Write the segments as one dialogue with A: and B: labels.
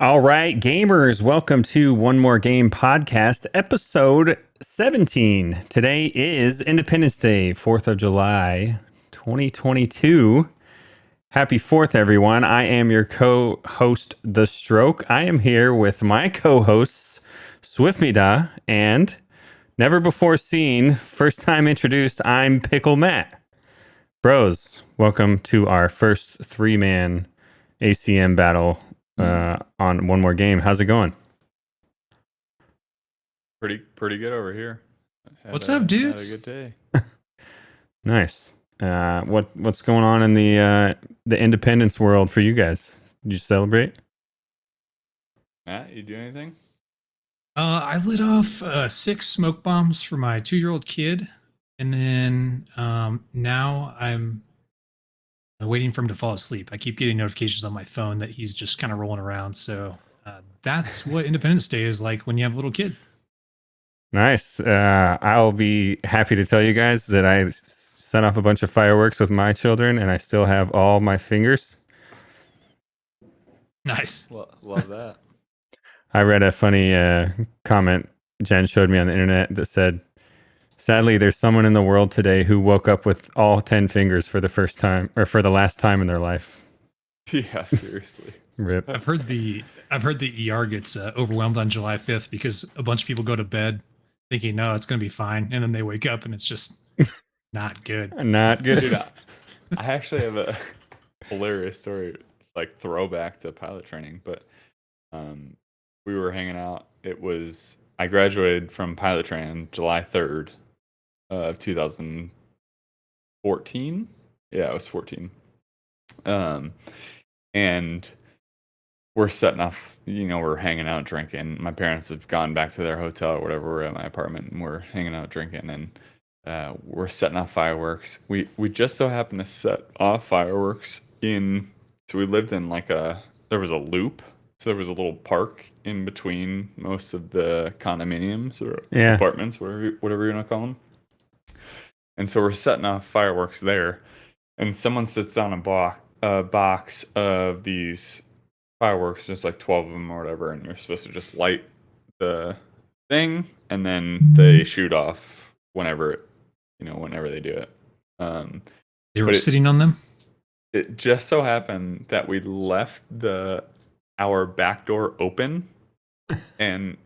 A: All right, gamers, welcome to One More Game podcast, episode 17. Today is Independence Day, 4th of July, 2022. Happy 4th, everyone. I am your co-host, theStroke. I am here with my co-hosts, Swiftmida, and never before seen, first time introduced, ImPickleMatt. Bros, welcome to our first three-man ACM battle on One More Game. How's it going?
B: Pretty good over here.
C: What's up, dudes?
B: Had a good day.
A: Nice. What's going on in the independence world for you guys? Did you celebrate?
B: Matt, you do anything?
C: I lit off 6 smoke bombs for my 2-year-old kid, and then now I'm waiting for him to fall asleep. I keep getting notifications on my phone that he's just kind of rolling around. So that's what Independence Day is like when you have a little kid.
A: Nice. I'll be happy to tell you guys that I set off a bunch of fireworks with my children, and I still have all my fingers.
C: Nice.
B: Love that.
A: I read a funny comment Jen showed me on the internet that said, sadly, there's someone in the world today who woke up with all 10 fingers for the first time, or for the last time in their life.
B: Yeah, seriously.
A: Rip.
C: I've heard the ER gets overwhelmed on July 5th because a bunch of people go to bed thinking, no, it's going to be fine. And then they wake up and it's just not good.
A: Not good.
B: Dude, I actually have a hilarious story, like throwback to pilot training, but we were hanging out. I graduated from pilot training July 3rd of 2014. Yeah, I was 14. And we're setting off, we're hanging out drinking. My parents have gone back to their hotel or whatever. We're at my apartment and we're hanging out drinking, and we're setting off fireworks. We just so happened to set off fireworks so we lived in there was a loop. So there was a little park in between most of the condominiums or apartments, whatever you want to call them. And so we're setting off fireworks there, and someone sits down a box of these fireworks. There's like 12 of them or whatever, and you're supposed to just light the thing, and then they shoot off whenever they do it.
C: They were sitting on them?
B: It just so happened that we left our back door open, and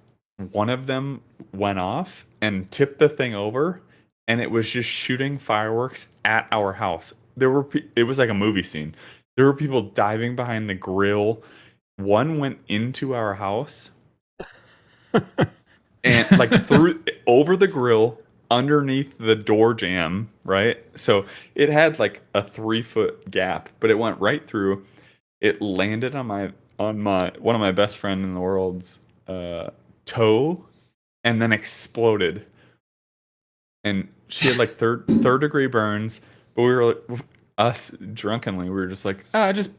B: one of them went off and tipped the thing over, and it was just shooting fireworks at our house. It was like a movie scene. There were people diving behind the grill. One went into our house and through over the grill underneath the door jamb, right? So it had like a 3-foot gap, but it went right through. It landed on one of my best friend in the world's toe, and then exploded. And she had like third degree burns, but we were us drunkenly, we were just like, just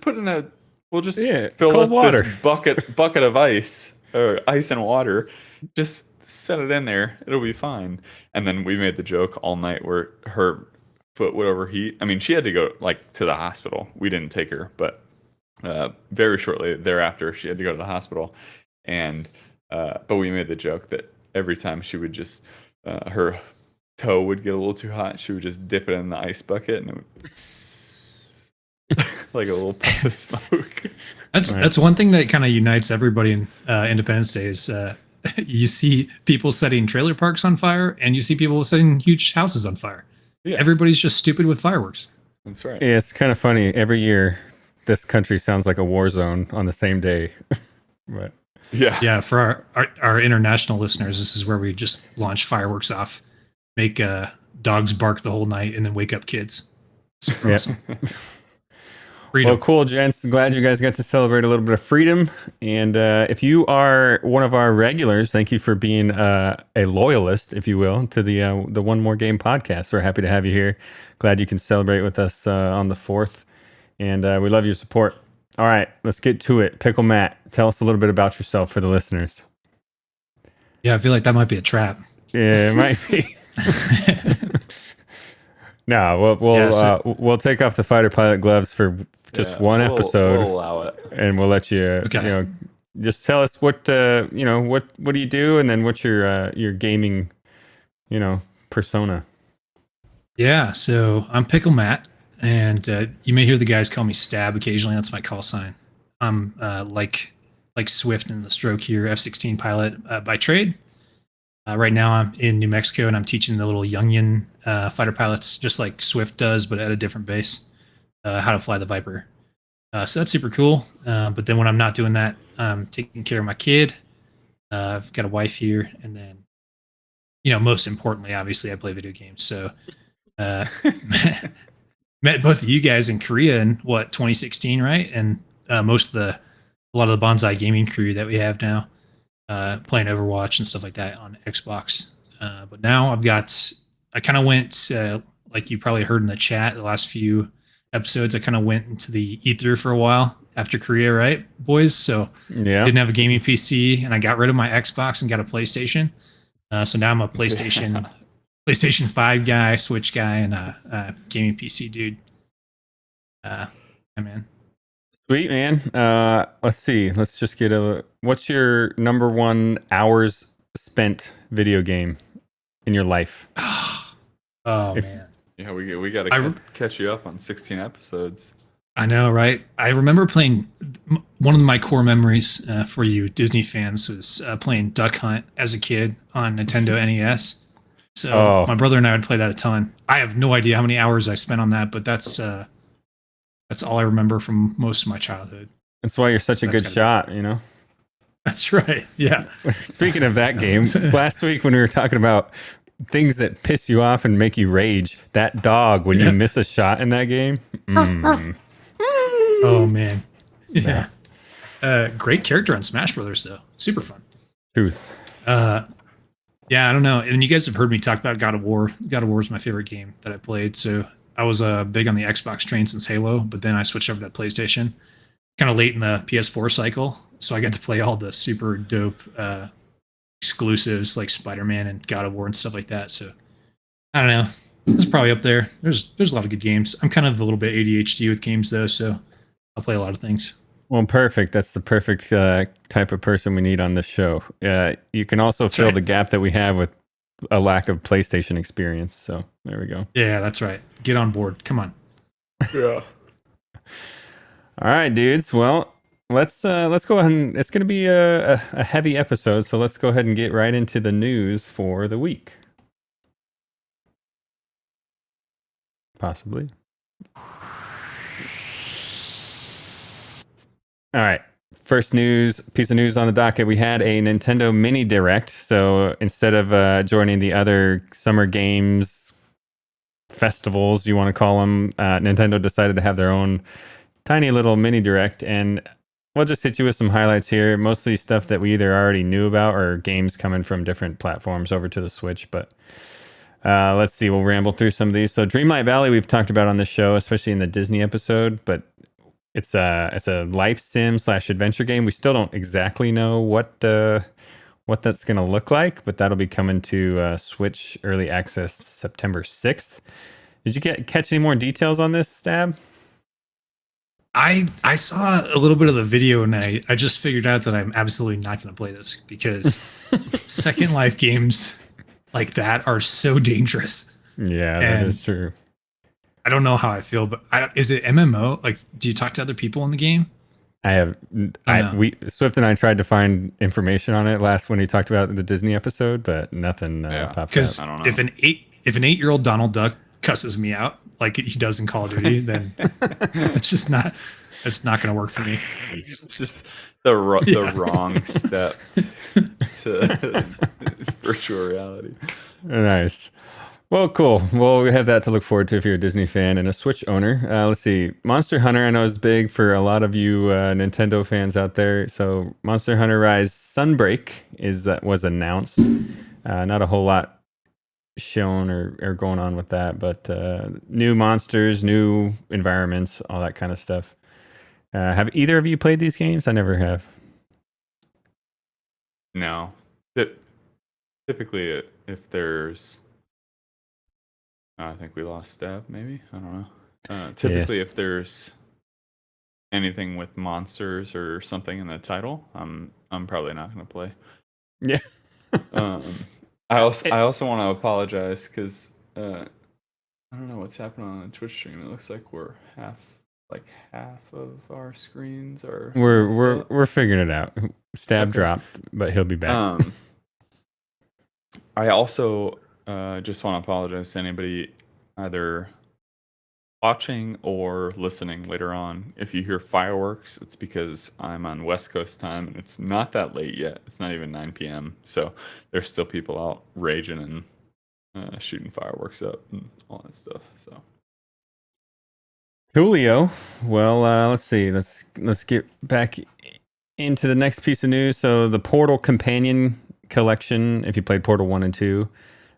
B: put in we'll just fill up water. This bucket of ice or ice and water. Just set it in there. It'll be fine. And then we made the joke all night where her foot would overheat. I mean, she had to go to the hospital. We didn't take her, but very shortly thereafter, she had to go to the hospital. And but we made the joke that every time she would just her toe would get a little too hot, she would just dip it in the ice bucket, and it would like a little puff of smoke.
C: That's one thing that kind of unites everybody in Independence Day is you see people setting trailer parks on fire, and you see people setting huge houses on fire. Yeah. Everybody's just stupid with fireworks.
B: That's right.
A: Yeah, it's kind of funny. Every year, this country sounds like a war zone on the same day. But
C: yeah. For our international listeners, this is where we just launch fireworks off, make dogs bark the whole night, and then wake up kids. Super awesome.
A: Freedom. Well, cool, gents. Glad you guys got to celebrate a little bit of freedom. And if you are one of our regulars, thank you for being a loyalist, if you will, to the One More Game podcast. We're happy to have you here. Glad you can celebrate with us on the 4th. And we love your support. All right, let's get to it. PickleMatt, tell us a little bit about yourself for the listeners.
C: Yeah, I feel like that might be a trap.
A: Yeah, it might be. No, we'll take off the fighter pilot gloves for just one episode.
B: We'll allow it,
A: and we'll let you.
C: Okay.
A: Just tell us what what do you do, and then what's your gaming, persona.
C: Yeah, so I'm PickleMatt, and you may hear the guys call me Stab occasionally. That's my call sign. I'm like Swift in theStroke here, F-16 pilot by trade. Right now I'm in New Mexico, and I'm teaching the little Youngin fighter pilots, just like Swift does, but at a different base, how to fly the Viper. So that's super cool. But then when I'm not doing that, I'm taking care of my kid. I've got a wife here, and then, most importantly, obviously, I play video games. So met both of you guys in Korea in 2016, right? And a lot of the Bonsai gaming crew that we have now, playing Overwatch and stuff like that on Xbox. But now I kind of went, like you probably heard in the chat, the last few episodes, I kind of went into the ether for a while after Korea, right, boys? So
A: Yeah.
C: didn't have a gaming PC, and I got rid of my Xbox and got a PlayStation. So now I'm a PlayStation 5 guy, Switch guy, and a gaming PC dude. Yeah, man.
A: Sweet, man. Let's see. Let's just get what's your number one hours spent video game in your life?
C: Man.
B: Yeah, we got to catch you up on 16 episodes.
C: I know, right? I remember playing. One of my core memories for you Disney fans was playing Duck Hunt as a kid on Nintendo NES. So my brother and I would play that a ton. I have no idea how many hours I spent on that, but that's all I remember from most of my childhood.
A: That's why you're such a good shot,
C: That's right. Yeah.
A: Speaking of that game, last week when we were talking about things that piss you off and make you rage, that dog, when you miss a shot in that game.
C: Oh, man. Yeah. Great character on Smash Brothers, though. Super fun.
A: Truth.
C: Yeah, I don't know. And you guys have heard me talk about God of War. God of War is my favorite game that I played. So I was big on the Xbox train since Halo, but then I switched over to PlayStation kind of late in the PS4 cycle. So I got to play all the super dope exclusives like Spider-Man and God of War and stuff like that. So I don't know. It's probably up there. There's a lot of good games. I'm kind of a little bit ADHD with games though, so I'll play a lot of things.
A: Well, perfect. That's the perfect type of person we need on this show. You can also fill the gap that we have with a lack of PlayStation experience. So there we go.
C: Yeah, that's right. Get on board. Come on.
B: Yeah.
A: All right, dudes. Well, let's go ahead and it's going to be a heavy episode. So let's go ahead and get right into the news for the week. Possibly. All right. First piece of news on the docket. We had a Nintendo Mini Direct. So instead of joining the other summer games festivals, you want to call them, Nintendo decided to have their own tiny little Mini Direct. And we'll just hit you with some highlights here. Mostly stuff that we either already knew about or games coming from different platforms over to the Switch. But let's see. We'll ramble through some of these. So Dreamlight Valley, we've talked about on this show, especially in the Disney episode. But it's a life sim / adventure game. We still don't exactly know what that's going to look like, but that'll be coming to Switch Early Access September 6th. Did you catch any more details on this, Stab?
C: I saw a little bit of the video, and I just figured out that I'm absolutely not going to play this because Second Life games like that are so dangerous.
A: Yeah, that is true.
C: I don't know how I feel, but is it MMO? Like, do you talk to other people in the game?
A: Swift and I tried to find information on it when he talked about the Disney episode, but nothing popped up.
C: Because if an 8-year-old Donald Duck cusses me out like he does in Call of Duty, then it's not going to work for me.
B: It's just the wrong step to virtual reality.
A: Nice. Well, cool. Well, we have that to look forward to if you're a Disney fan and a Switch owner. Let's see. Monster Hunter, I know, is big for a lot of you Nintendo fans out there. So Monster Hunter Rise Sunbreak was announced. Not a whole lot shown or going on with that, but new monsters, new environments, all that kind of stuff. Have either of you played these games? I never have.
B: No. Typically, if there's I think we lost Stab, maybe. I don't know. Typically,
A: Yes.
B: if there's anything with monsters or something in the title, I'm probably not going to play.
A: Yeah.
B: I also want to apologize because I don't know what's happening on the Twitch stream. It looks like we're half of our screens are messed up.
A: We're figuring it out. Stab
B: Okay.
A: dropped, but he'll be back.
B: I also just want to apologize to anybody either watching or listening later on. If you hear fireworks, it's because I'm on West Coast time and it's not that late yet. It's not even 9 p.m. So there's still people out raging and shooting fireworks up and all that stuff. So
A: Julio. Well, let's see. Let's get back into the next piece of news. So the Portal Companion Collection, if you played Portal 1 and 2,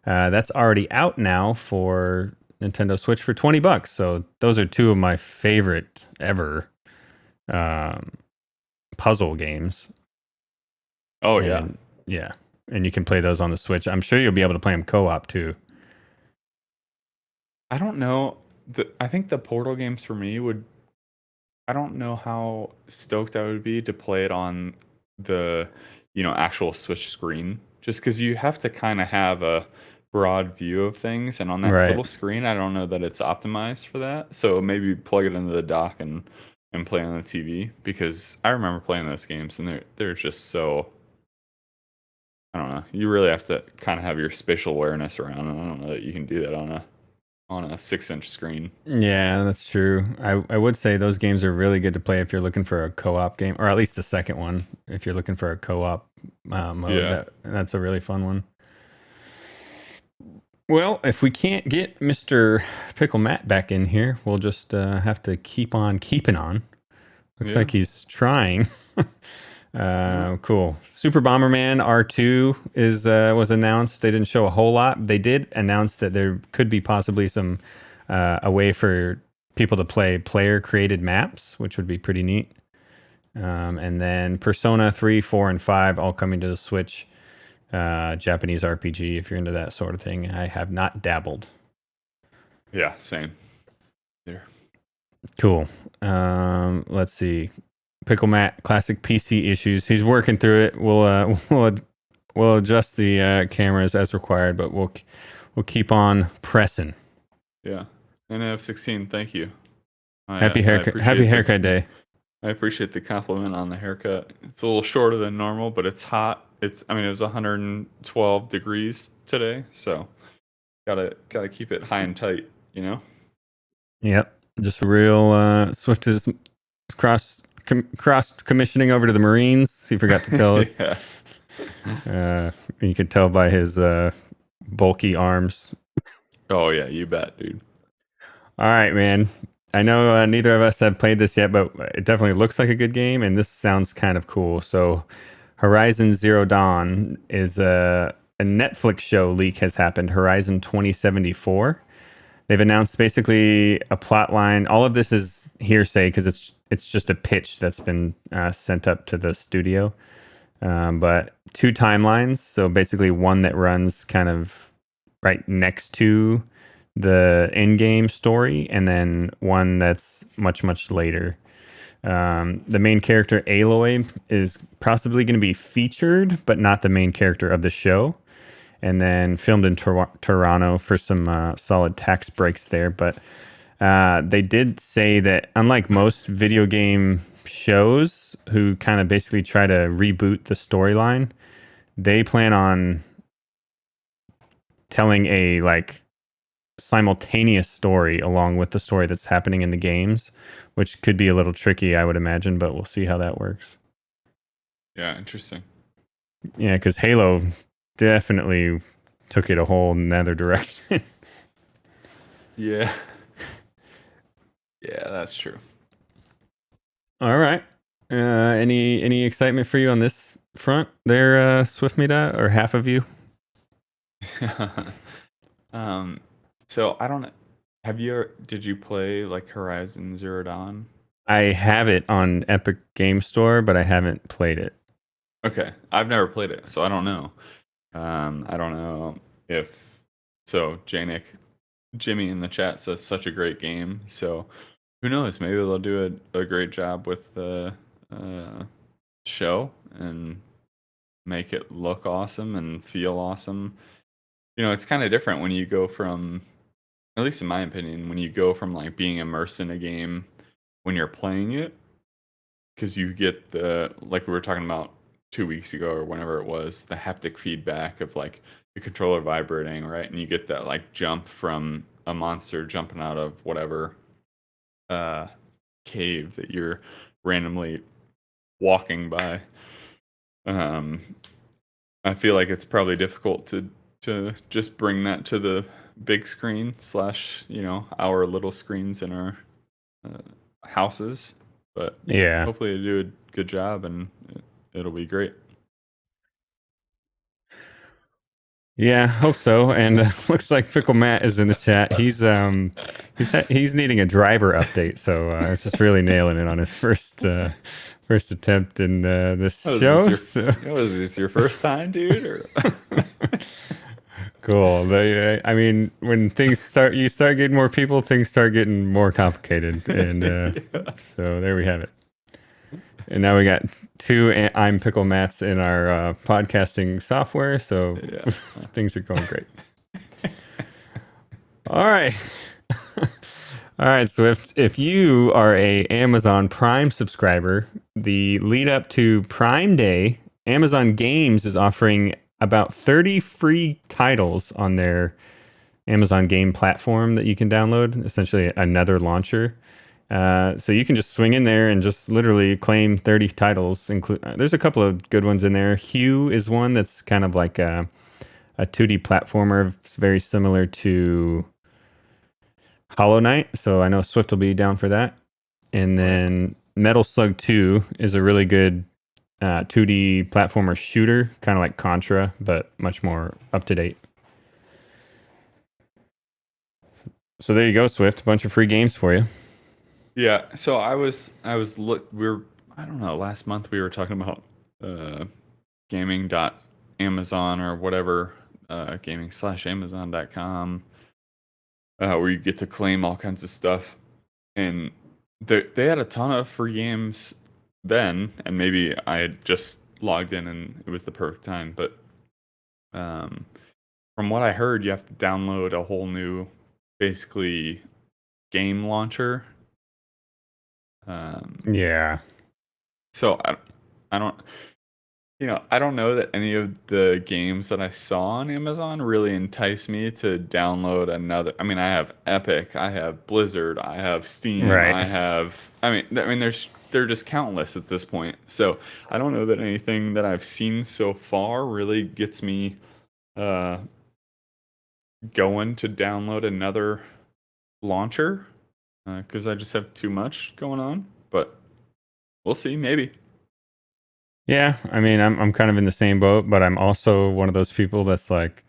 A: that's already out now for Nintendo Switch for $20. So those are two of my favorite ever puzzle games.
B: oh yeah.
A: And, yeah. And you can play those on the Switch. I'm sure you'll be able to play them co-op too.
B: I don't know. I think the Portal games for me would. I don't know how stoked I would be to play it on the, actual Switch screen. Just because you have to kind of have a broad view of things, and on that
A: Right.
B: little screen, I don't know that it's optimized for that. So maybe plug it into the dock and play on the TV. Because I remember playing those games, and they're just so. I don't know. You really have to kind of have your spatial awareness around, and I don't know that you can do that on a 6-inch screen.
A: Yeah, that's true. I would say those games are really good to play if you're looking for a co-op game, or at least the second one. If you're looking for a co-op mode,
B: Yeah.
A: that's a really fun one. Well, if we can't get Mr. PickleMatt back in here, we'll just have to keep on keeping on. Looks
B: Yeah.
A: like he's trying. Cool. Super Bomberman R2 was announced. They didn't show a whole lot. They did announce that there could be possibly some a way for people to play player-created maps, which would be pretty neat. And then Persona 3, 4, and 5 all coming to the Switch. Japanese RPG, if you're into that sort of thing. I have not dabbled.
B: Yeah, same. There.
A: Cool. Let's see. PickleMatt classic PC issues. He's working through it. We'll adjust the cameras as required, but we'll keep on pressing.
B: Yeah. NF16, thank you.
A: Happy haircut day.
B: I appreciate the compliment on the haircut. It's a little shorter than normal, but it's hot. It was 112 degrees today, so gotta keep it high and tight,
A: Yep. Just real Swift is cross commissioning over to the Marines. He forgot to tell us.
B: Yeah.
A: You could tell by his bulky arms.
B: Oh yeah, you bet, dude.
A: All right, man. I know neither of us have played this yet, but it definitely looks like a good game, and this sounds kind of cool. So, Horizon Zero Dawn is a Netflix show leak has happened. Horizon 2074. They've announced basically a plot line. All of this is hearsay because it's just a pitch that's been sent up to the studio. But two timelines. So basically, one that runs kind of right next to the in-game story, and then one that's much later. The main character Aloy is possibly going to be featured, but not the main character of the show. And then filmed in Toronto for some solid tax breaks there. But they did say that unlike most video game shows who kind of basically try to reboot the storyline, they plan on telling a simultaneous story along with the story that's happening in the games, which could be a little tricky, I would imagine, but we'll see how that works.
B: Yeah, interesting.
A: Yeah, because Halo definitely took it a whole nother direction.
B: Yeah. Yeah, that's true.
A: All right. Any excitement for you on this front there, Swiftmida, or half of you?
B: So I don't. Did you play Horizon Zero Dawn?
A: I have it on Epic Game Store, but I haven't played it.
B: Okay, I've never played it, so I don't know. I don't know if so. Janik Jimmy in the chat says such a great game. So who knows? Maybe they'll do a great job with the show and make it look awesome and feel awesome. It's kind of different when you go from, at least in my opinion, when you go from like being immersed in a game when you're playing it, because you get like we were talking about 2 weeks ago or whenever it was, the haptic feedback of like the controller vibrating, right? And you get that like jump from a monster jumping out of whatever cave that you're randomly walking by. I feel like it's probably difficult to just bring that to the big screen / our little screens in our houses, but
A: Yeah.
B: hopefully they do a good job and it'll be great.
A: Yeah, hope so. And looks like PickleMatt is in the chat. He's needing a driver update, so it's just really nailing it on his first attempt in this show.
B: Was this your first time, dude? Or?
A: Cool. I mean, when you start getting more people, things start getting more complicated, and so there we have it. And now we got 2 ImPickleMatts in our podcasting software, so things are going great. All right. All right, Swift. If you are a Amazon Prime subscriber, the lead up to Prime Day, Amazon Games is offering about 30 free titles on their Amazon Game platform that you can download, essentially another launcher. So you can just swing in there and just literally claim 30 titles. There's a couple of good ones in there. Hue is one that's kind of like a 2D platformer. It's very similar to Hollow Knight. So I know Swift will be down for that. And then Metal Slug 2 is a really good 2D platformer shooter, kind of like Contra, but much more up to date. So there you go, Swift. A bunch of free games for you.
B: Yeah, so I was I don't know, last month we were talking about gaming.amazon or whatever, gaming/amazon.com, where you get to claim all kinds of stuff. And they had a ton of free games then, and maybe I had just logged in and it was the perfect time. But from what I heard, you have to download a whole new, basically, game launcher.
A: Yeah.
B: So I don't know that any of the games that I saw on Amazon really entice me to download another. I mean, I have Epic, I have Blizzard, I have Steam,
A: Right.
B: they're just countless at this point. So I don't know that anything that I've seen so far really gets me going to download another launcher, because I just have too much going on. But we'll see, maybe.
A: Yeah, I mean, I'm kind of in the same boat, but I'm also one of those people that's like,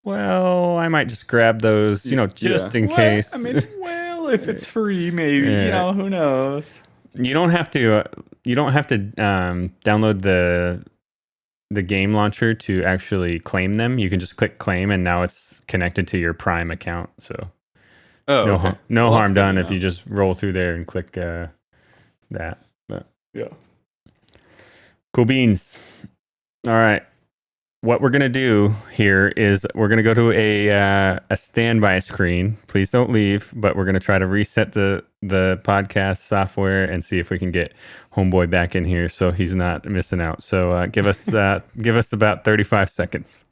A: well, I might just grab those, just in case.
B: I mean, well, if it's free, maybe, who knows?
A: You don't have to download the game launcher to actually claim them. You can just click claim, and now it's connected to your Prime account. So no harm done if you just roll through there and click that. But
B: yeah.
A: Cool beans. All right. What we're going to do here is we're going to go to a standby screen. Please don't leave, but we're going to try to reset the podcast software and see if we can get Homeboy back in here so he's not missing out. So give us about 35 seconds.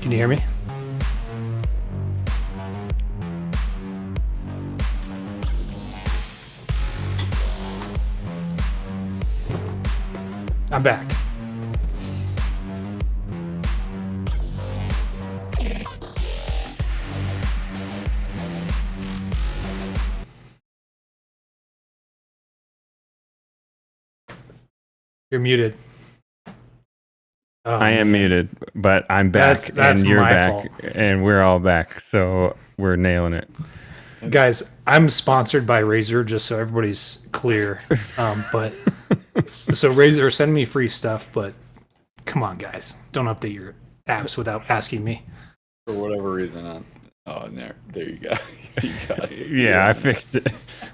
C: Can you hear me? I'm back. You're muted. Oh,
A: I am muted, but I'm back,
C: That's
A: and you're
C: my
A: back,
C: fault.
A: and we're all back, so we're nailing it.
C: Guys, I'm sponsored by Razer, just so everybody's clear. But so Razer, send me free stuff, but come on, guys, don't update your apps without asking me.
B: For whatever reason, there you go. You got it.
A: Yeah, I fixed it.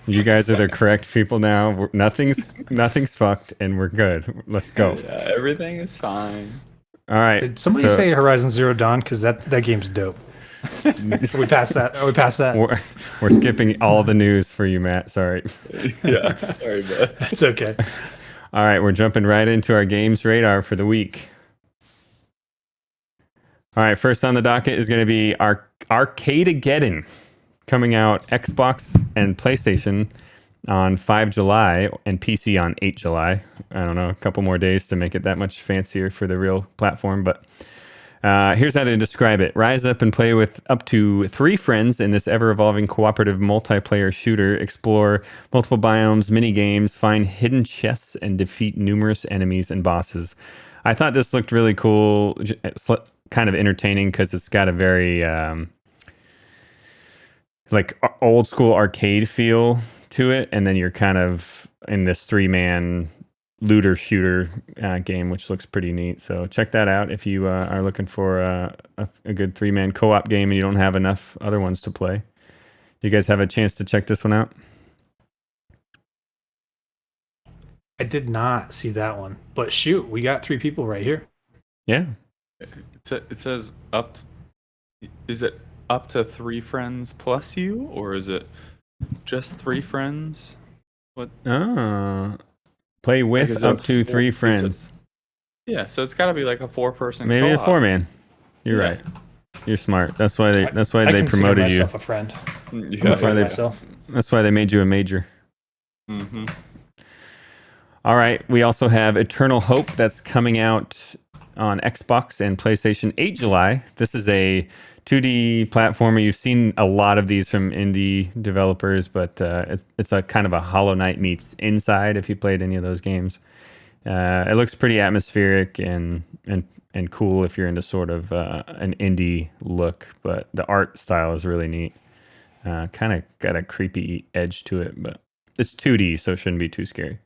A: You guys are the correct people now. Nothing's fucked, and we're good. Let's go.
B: Yeah, everything is fine.
A: All right.
C: Did somebody say Horizon Zero Dawn? Because that game's dope. we passed that. We passed that.
A: We're skipping all the news for you, Matt. Sorry.
B: Yeah, sorry, bud.
C: It's okay.
A: All right, we're jumping right into our games radar for the week. All right, first on the docket is going to be Arcadegeddon, coming out Xbox and PlayStation on 5 July and PC on 8 July. I don't know, a couple more days to make it that much fancier for the real platform, but here's how they describe it. Rise up and play with up to 3 friends in this ever-evolving cooperative multiplayer shooter. Explore multiple biomes, mini-games, find hidden chests, and defeat numerous enemies and bosses. I thought this looked really cool, kind of entertaining because it's got a very like old school arcade feel to it, and then you're kind of in this 3-man looter shooter game, which looks pretty neat. So check that out if you are looking for a good 3-man co-op game and you don't have enough other ones to play. You guys have a chance to check this one out?
C: I did not see that one, but shoot, we got 3 people right here.
A: Yeah.
B: It says up. Is it up to 3 friends plus you, or is it just 3 friends? What?
A: Play with
B: Like,
A: up to 3 friends.
B: Yeah, so it's got to be like a 4-person.
A: Maybe
B: co-op.
A: a 4-man. You're
B: Yeah.
A: right. You're smart. That's why they
C: I
A: promoted
C: consider
A: you.
C: myself a friend.
B: Yeah.
A: That's why they-
C: myself.
A: That's why they made you a major.
B: Mm-hmm.
A: All right. We also have Eternal Hope that's coming out on Xbox and PlayStation 8 July. This is a 2D platformer. You've seen a lot of these from indie developers, but it's a kind of a Hollow Knight meets Inside if you played any of those games. It looks pretty atmospheric and cool if you're into sort of an indie look, but the art style is really neat. Kind of got a creepy edge to it, but it's 2D, so it shouldn't be too scary.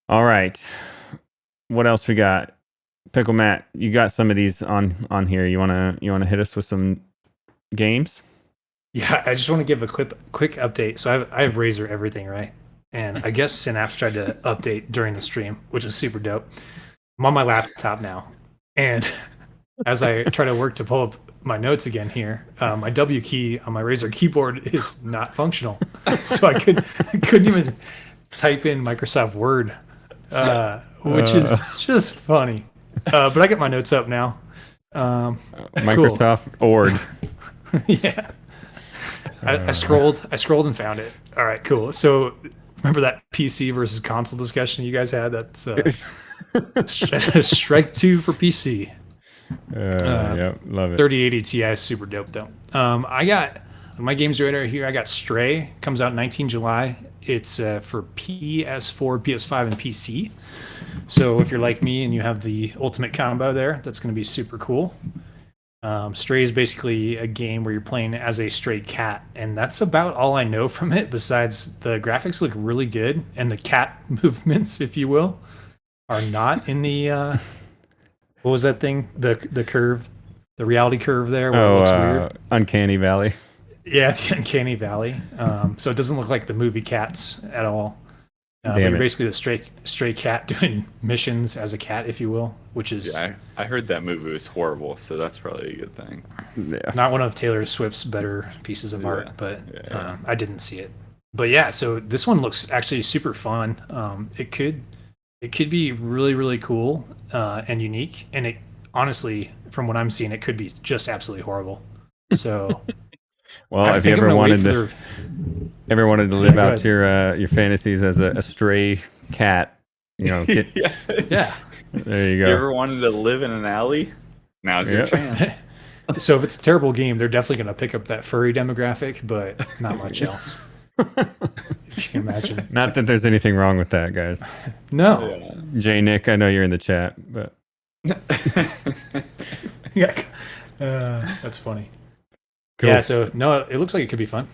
A: All right. What else we got? PickleMatt, you got some of these on here. You wanna hit us with some games?
C: Yeah, I just want to give a quick update. So I have Razer everything, right? And I guess Synapse tried to update during the stream, which is super dope. I'm on my laptop now, and as I try to work to pull up my notes again here, my W key on my Razer keyboard is not functional, so I couldn't even type in Microsoft Word, which is just funny. But I got my notes up now.
A: Microsoft Ord.
C: Yeah. I scrolled and found it. All right, cool. So remember that PC versus console discussion you guys had? That's strike 2 for PC.
A: Yep, love it.
C: 3080 Ti is super dope though. I got my games radar here. I got Stray, comes out 19 July. It's for PS4, PS5, and PC. So if you're like me and you have the ultimate combo there, that's going to be super cool. Stray is basically a game where you're playing as a stray cat, and that's about all I know from it, besides the graphics look really good, and the cat movements, if you will, are not in the what was that thing? The curve, the reality curve there where it looks weird.
A: Uncanny Valley.
C: Yeah, the Uncanny Valley. So it doesn't look like the movie Cats at all. But
A: Damn
C: you're
A: it.
C: basically the stray cat doing missions as a cat, if you will, which is
B: Yeah, I heard that movie was horrible, so that's probably a good thing.
A: Yeah.
C: not one of Taylor Swift's better pieces of art, but I didn't see it. But yeah, so this one looks actually super fun. It could be really, really cool and unique, and honestly, from what I'm seeing, it could be just absolutely horrible. So,
A: Well,
C: I
A: if you
C: think I'm
A: ever
C: gonna wait
A: wanted
C: for
A: to,
C: their.
A: ever wanted to
C: Yeah,
A: live
C: go
A: out
C: ahead.
A: your fantasies as a stray cat, get
B: Yeah.
C: Yeah.
A: there you
B: You
A: go.
B: ever wanted to live in an alley? Now's your
A: Yeah.
B: chance.
C: So if it's a terrible game, they're definitely going to pick up that furry demographic, but not much else. If you can imagine.
A: Not that there's anything wrong with that, guys.
C: No.
A: Jay Nick, I know you're in the chat, but
C: Yeah. That's funny.
A: cool.
C: Yeah. So no, it looks like it could be fun.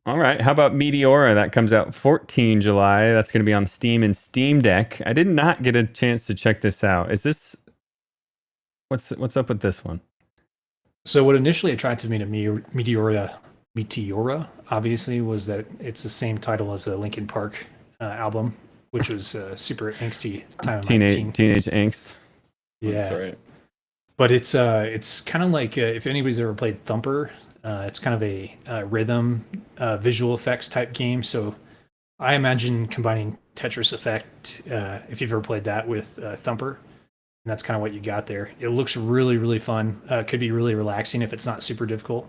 A: All right. How about Meteora? That comes out 14 July. That's going to be on Steam and Steam Deck. I did not get a chance to check this out. Is this what's up with this one?
C: So what initially attracted me to Meteora, obviously, was that it's the same title as the Linkin Park album, which was super angsty time of my
A: Teenage angst.
C: Yeah,
B: That's right.
C: but it's kind of like if anybody's ever played Thumper, it's kind of a rhythm visual effects type game. So I imagine combining Tetris Effect, if you've ever played that, with Thumper. And that's kind of what you got there. It looks really, really fun. Could be really relaxing if it's not super difficult.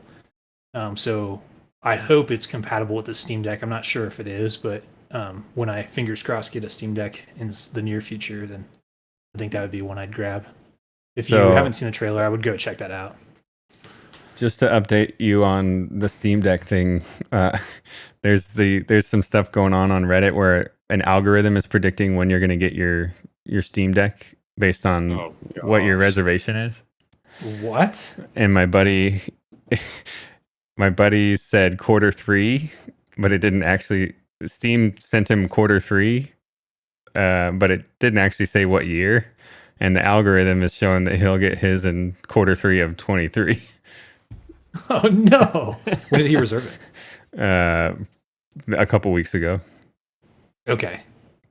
C: So I hope it's compatible with the Steam Deck. I'm not sure if it is, but when I, fingers crossed, get a Steam Deck in the near future, then I think that would be one I'd grab. If you haven't seen the trailer, I would go check that out.
A: Just to update you on the Steam Deck thing, there's some stuff going on Reddit where an algorithm is predicting when you're going to get your Steam Deck based on what your reservation is.
C: What?
A: And my buddy said Q3, but it didn't actually. Steam sent him Q3, but it didn't actually say what year. And the algorithm is showing that he'll get his in Q3 of 23.
C: Oh no! When did he reserve it?
A: A couple weeks ago.
C: Okay.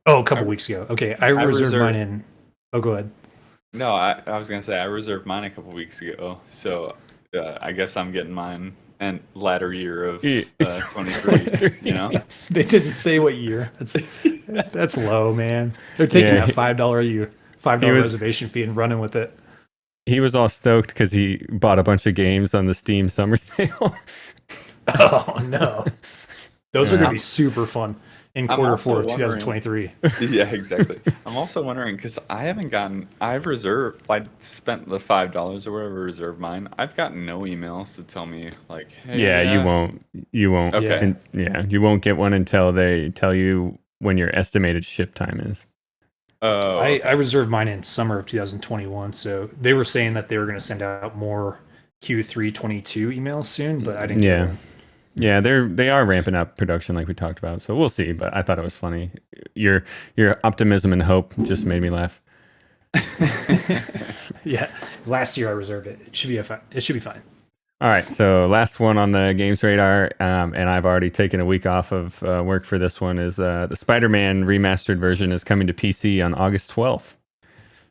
C: Oh, a couple weeks ago. Okay, I reserved mine in. Oh, go ahead.
B: No, I was gonna say I reserved mine a couple weeks ago, so I guess I'm getting mine and latter year of 23. You know,
C: They didn't say what year. That's low, man. They're taking that $5 reservation fee and running with it.
A: He was all stoked because he bought a bunch of games on the Steam summer sale.
C: Oh no, those are gonna be super fun in Q4 of 2023.
B: Yeah, exactly. I'm also wondering because I spent the $5 or whatever to reserve mine. I've gotten no emails to tell me like, hey,
A: you won't.
B: Okay.
A: You won't get one until they tell you when your estimated ship time is.
B: Oh, okay.
C: I reserved mine in summer of 2021, so they were saying that they were going to send out more Q3 22 emails soon, but I didn't get one.
A: Yeah, they are ramping up production like we talked about, so we'll see. But I thought it was funny. Your optimism and hope just made me laugh.
C: Yeah, last year I reserved it. It should be fine.
A: All right, so last one on the games radar, and I've already taken a week off of work for this one, is the Spider-Man remastered version is coming to PC on August 12th.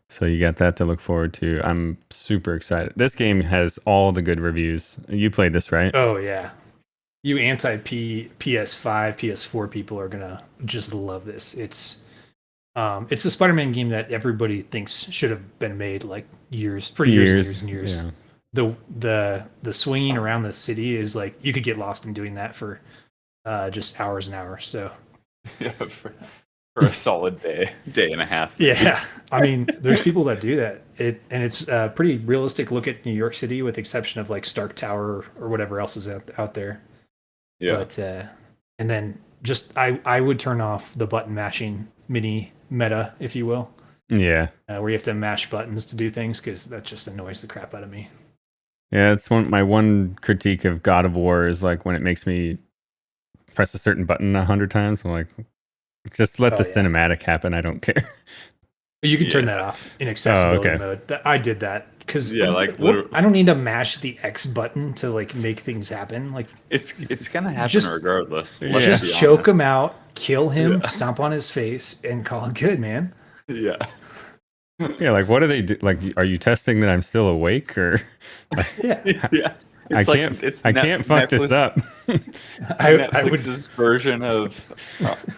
A: So you got that to look forward to. I'm super excited. This game has all the good reviews. You played this, right?
C: Oh yeah. You PS5, PS4 people are gonna just love this. It's the Spider-Man game that everybody thinks should have been made like years and years.
A: Yeah.
C: The swinging around the city is like you could get lost in doing that for just hours and hours. So
B: Yeah, for a solid day and a half.
C: yeah, I mean, there's people that do that. It's a pretty realistic look at New York City, with the exception of like Stark Tower or whatever else is out there.
B: Yeah.
C: But and then just I would turn off the button mashing mini meta, if you will.
A: Yeah.
C: Where you have to mash buttons to do things, because that just annoys the crap out of me.
A: Yeah, it's my one critique of God of War is like when it makes me press a certain button 100 times. I'm like, just let the cinematic happen. I don't care.
C: You can turn that off in accessibility mode. I did that because I don't need to mash the X button to like make things happen. Like
B: it's gonna happen regardless.
C: Just choke him out, kill him, stomp on his face, and call it good, man.
B: Yeah.
A: Yeah, like what do they do? Like, are you testing that I'm still awake, or? Like,
B: Yeah.
A: I can't fuck this up.
B: Netflix's version of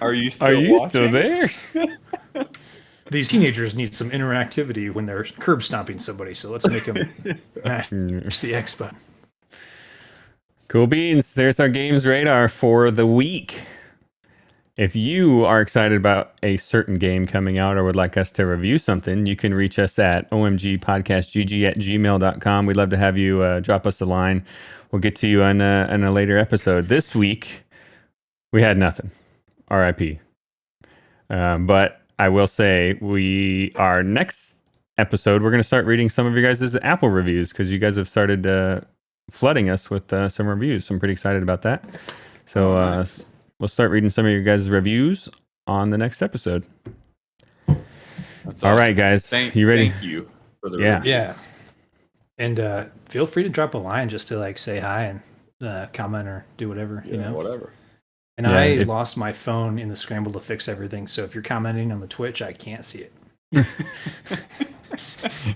B: Are you still watching?
A: Still there?
D: these teenagers need some interactivity when they're curb stomping somebody, so let's make them mash the X button.
A: Cool beans. There's our games radar for the week. If you are excited about a certain game coming out or would like us to review something, you can reach us at OMGpodcastGG@gmail.com. We'd love to have you drop us a line. We'll get to you in a later episode. This week, we had nothing. RIP. But I will say, our next episode, we're going to start reading some of you guys' Apple reviews because you guys have started flooding us with some reviews. So I'm pretty excited about that. So
B: nice.
A: We'll start reading some of your guys' reviews on the next episode.
B: That's
A: All
B: awesome.
A: right, guys. You ready?
B: Thank you for the
A: Yeah.
B: reviews.
D: Yeah. And feel free to drop a line just to like say hi and comment or do whatever,
B: Yeah, whatever.
D: And
A: Yeah,
D: I lost my phone in the scramble to fix everything. So if you're commenting on the Twitch, I can't see it.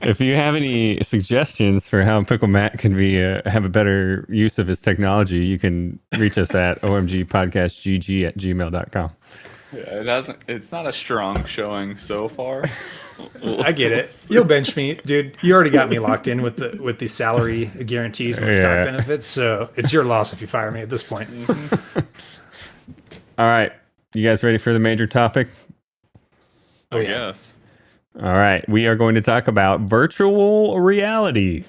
A: If you have any suggestions for how ImPickleMatt can have a better use of his technology, you can reach us at OMGpodcastGG@gmail.com.
B: Yeah, it's not a strong showing so far.
D: I get it. You'll bench me, dude. You already got me locked in with the salary guarantees and the stock benefits. So it's your loss if you fire me at this point.
A: All right. You guys ready for the major topic?
B: Oh, yes.
A: All right. We are going to talk about virtual reality.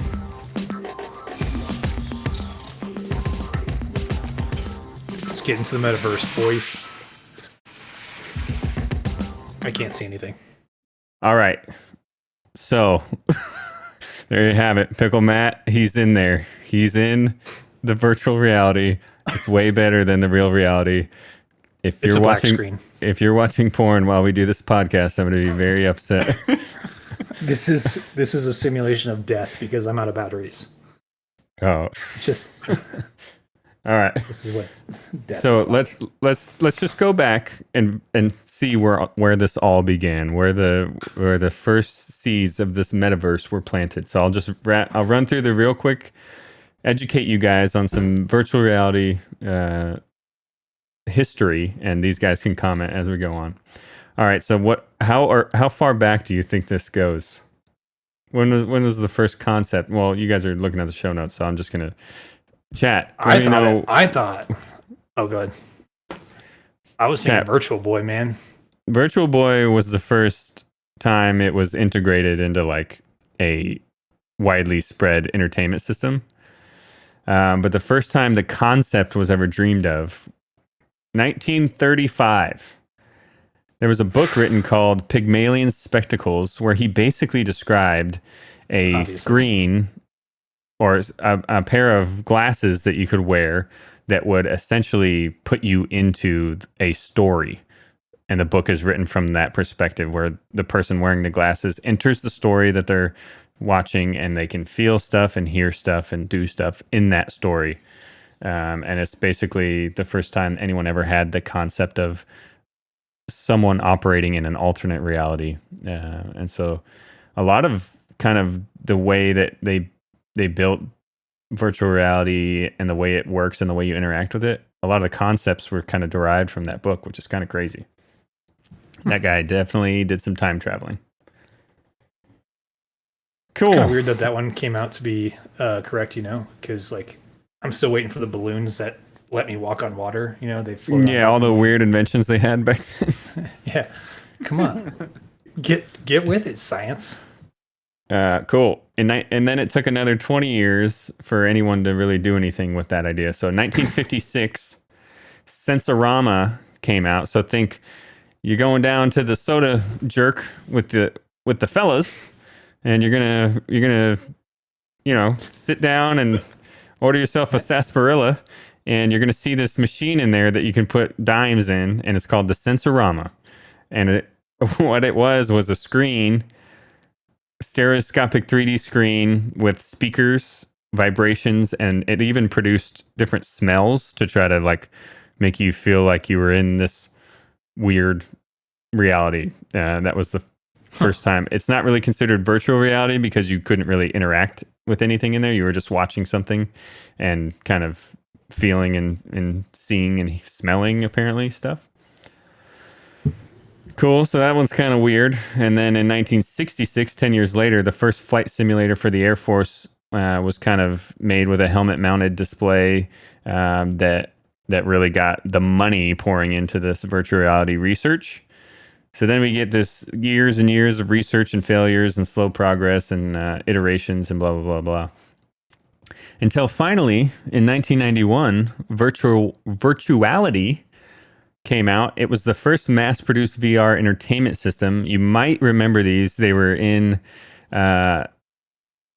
D: Let's get into the metaverse, boys. I can't see anything.
A: All right. So there you have it. PickleMatt, he's in there. He's in the virtual reality. It's way better than the real reality. If
D: It's
A: you're
D: a black
A: watching,
D: screen.
A: if you're watching porn while we do this podcast, I'm going to be very upset.
D: This is a simulation of death because I'm out of batteries.
A: Oh,
D: It's just
A: all right.
D: this is what death
A: So
D: is like.
A: let's just go back and see where this all began, where the first seeds of this metaverse were planted. So I'll run through the real quick, educate you guys on some virtual reality history, and these guys can comment as we go on. All right. So how far back do you think this goes? When was the first concept? Well, you guys are looking at the show notes, so I'm just gonna chat.
D: I thought. Oh, good. I was thinking
A: Chat.
D: Virtual Boy, man.
A: Virtual Boy was the first time it was integrated into like a widely spread entertainment system. But the first time the concept was ever dreamed of, 1935. There was a book written called Pygmalion's Spectacles, where he basically described a
D: Obviously.
A: screen or a pair of glasses that you could wear that would essentially put you into a story. And the book is written from that perspective, where the person wearing the glasses enters the story that they're watching, and they can feel stuff and hear stuff and do stuff in that story. And it's basically the first time anyone ever had the concept of someone operating in an alternate reality. And so a lot of kind of the way that they built virtual reality and the way it works and the way you interact with it, a lot of the concepts were kind of derived from that book, which is kind of crazy. That guy definitely did some time traveling. Cool.
D: It's kind of weird that one came out to be correct, because like I'm still waiting for the balloons that let me walk on water. They float. on
A: Yeah,
D: top
A: all
D: of
A: the
D: me.
A: weird inventions they had back then.
D: Yeah, come on, get with it, science.
A: Cool. And then it took another 20 years for anyone to really do anything with that idea. So in 1956, Sensorama came out. So think you're going down to the soda jerk with the fellas, and you're gonna sit down and order yourself a sarsaparilla, and you're gonna see this machine in there that you can put dimes in, and it's called the Sensorama. And what it was a screen, stereoscopic 3D screen with speakers, vibrations, and it even produced different smells to try to like make you feel like you were in this weird reality. That was the first time. It's not really considered virtual reality because you couldn't really interact with anything in there. You were just watching something and kind of feeling and seeing and smelling apparently stuff. Cool. So that one's kind of weird. And then in 1966, 10 years later, the first flight simulator for the Air Force was kind of made with a helmet-mounted display that really got the money pouring into this virtual reality research. So then we get this years and years of research and failures and slow progress and iterations and blah, blah, blah, blah. Until finally, in 1991, Virtuality came out. It was the first mass-produced VR entertainment system. You might remember these. They were in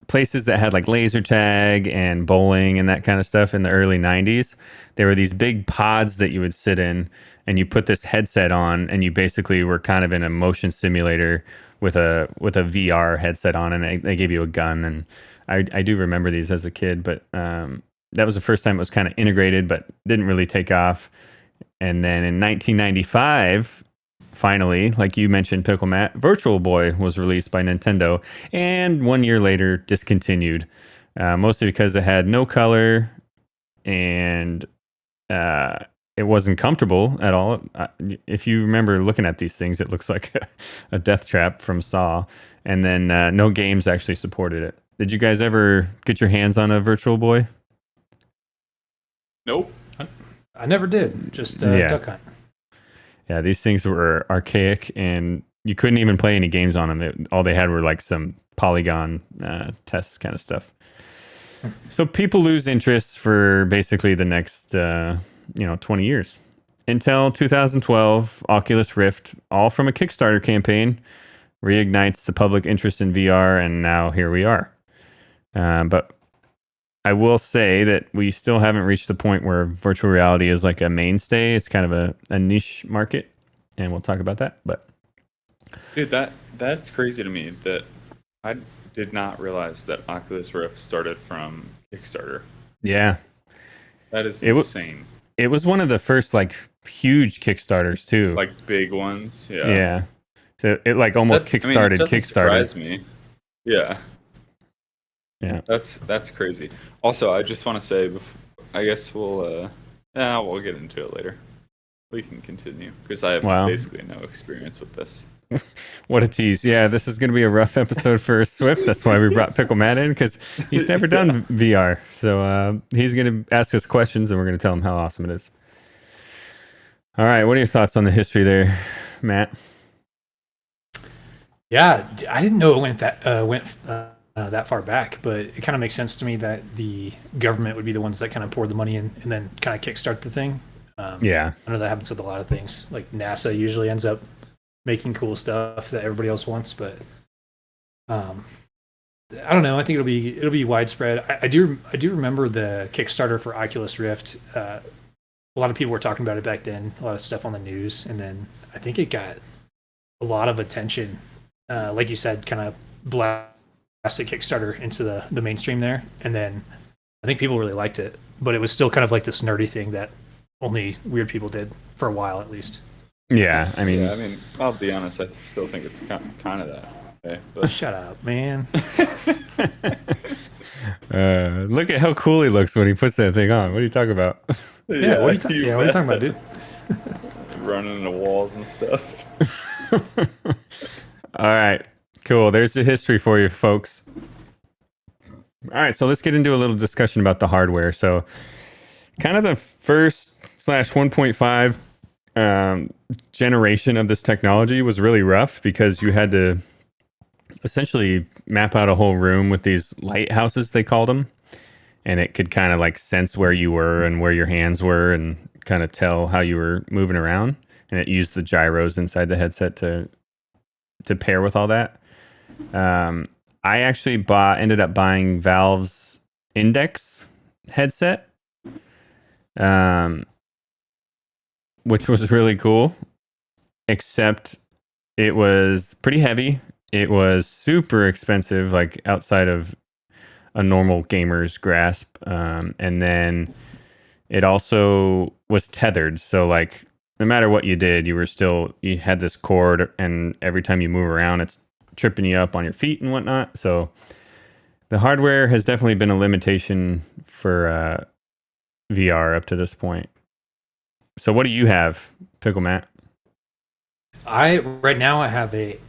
A: places that had like laser tag and bowling and that kind of stuff in the early 90s. There were these big pods that you would sit in, and you put this headset on, and you basically were kind of in a motion simulator with a VR headset on, and they gave you a gun. And I do remember these as a kid, but that was the first time it was kind of integrated, but didn't really take off. And then in 1995, finally, like you mentioned, PickleMatt, Virtual Boy was released by Nintendo, and 1 year later discontinued, mostly because it had no color and it wasn't comfortable at all. If you remember looking at these things, it looks like a death trap from Saw. And then no games actually supported it. Did you guys ever get your hands on a Virtual Boy?
B: Nope.
D: I never did. Just Duck Hunt.
A: Yeah, these things were archaic, and you couldn't even play any games on them. All they had were like some polygon tests kind of stuff. So people lose interest for basically the next 20 years. Until 2012, Oculus Rift, all from a Kickstarter campaign, reignites the public interest in VR, and now here we are. But I will say that we still haven't reached the point where virtual reality is like a mainstay. It's kind of a niche market, and we'll talk about that. But
B: dude, that's crazy to me that I did not realize that Oculus Rift started from Kickstarter.
A: Yeah,
B: that is insane.
A: It was one of the first like huge Kickstarters too,
B: like big ones. Yeah.
A: Yeah. So it like almost kickstarted.
B: It doesn't
A: Kickstarted.
B: surprise me. Yeah.
A: Yeah,
B: that's crazy. Also, I just want to say, I guess we'll get into it later. We can continue because I have basically no experience with this.
A: What a tease! Yeah, this is going to be a rough episode for Swift. That's why we brought PickleMatt in, because he's never done VR. So he's going to ask us questions, and we're going to tell him how awesome it is. All right, what are your thoughts on the history there, Matt?
D: Yeah, I didn't know it went that far back, but it kind of makes sense to me that the government would be the ones that kind of pour the money in and then kind of kickstart the thing.
A: Yeah,
D: I know that happens with a lot of things. Like NASA usually ends up making cool stuff that everybody else wants, but I don't know. I think it'll be widespread. I do remember the Kickstarter for Oculus Rift. A lot of people were talking about it back then. A lot of stuff on the news, and then I think it got a lot of attention. Like you said, kind of blasted Kickstarter into the mainstream there, and then I think people really liked it, but it was still kind of like this nerdy thing that only weird people did for a while, at least.
A: Yeah, I mean,
B: I'll be honest. I still think it's kind of that way. But
D: shut up, man.
A: Look at how cool he looks when he puts that thing on. What are you talking about?
D: Yeah, what are you talking about, dude?
B: Running into walls and stuff.
A: All right, cool. There's the history for you, folks. All right, so let's get into a little discussion about the hardware. So, kind of the first / 1.5 generation of this technology was really rough because you had to essentially map out a whole room with these lighthouses, they called them, and it could kind of like sense where you were and where your hands were and kind of tell how you were moving around, and it used the gyros inside the headset to pair with all that. I actually ended up buying Valve's Index headset, which was really cool, except it was pretty heavy. It was super expensive, like outside of a normal gamer's grasp. And then it also was tethered. So like no matter what you did, you had this cord, and every time you move around, it's tripping you up on your feet and whatnot. So the hardware has definitely been a limitation for VR up to this point. So what do you have, PickleMatt?
D: Right now I have it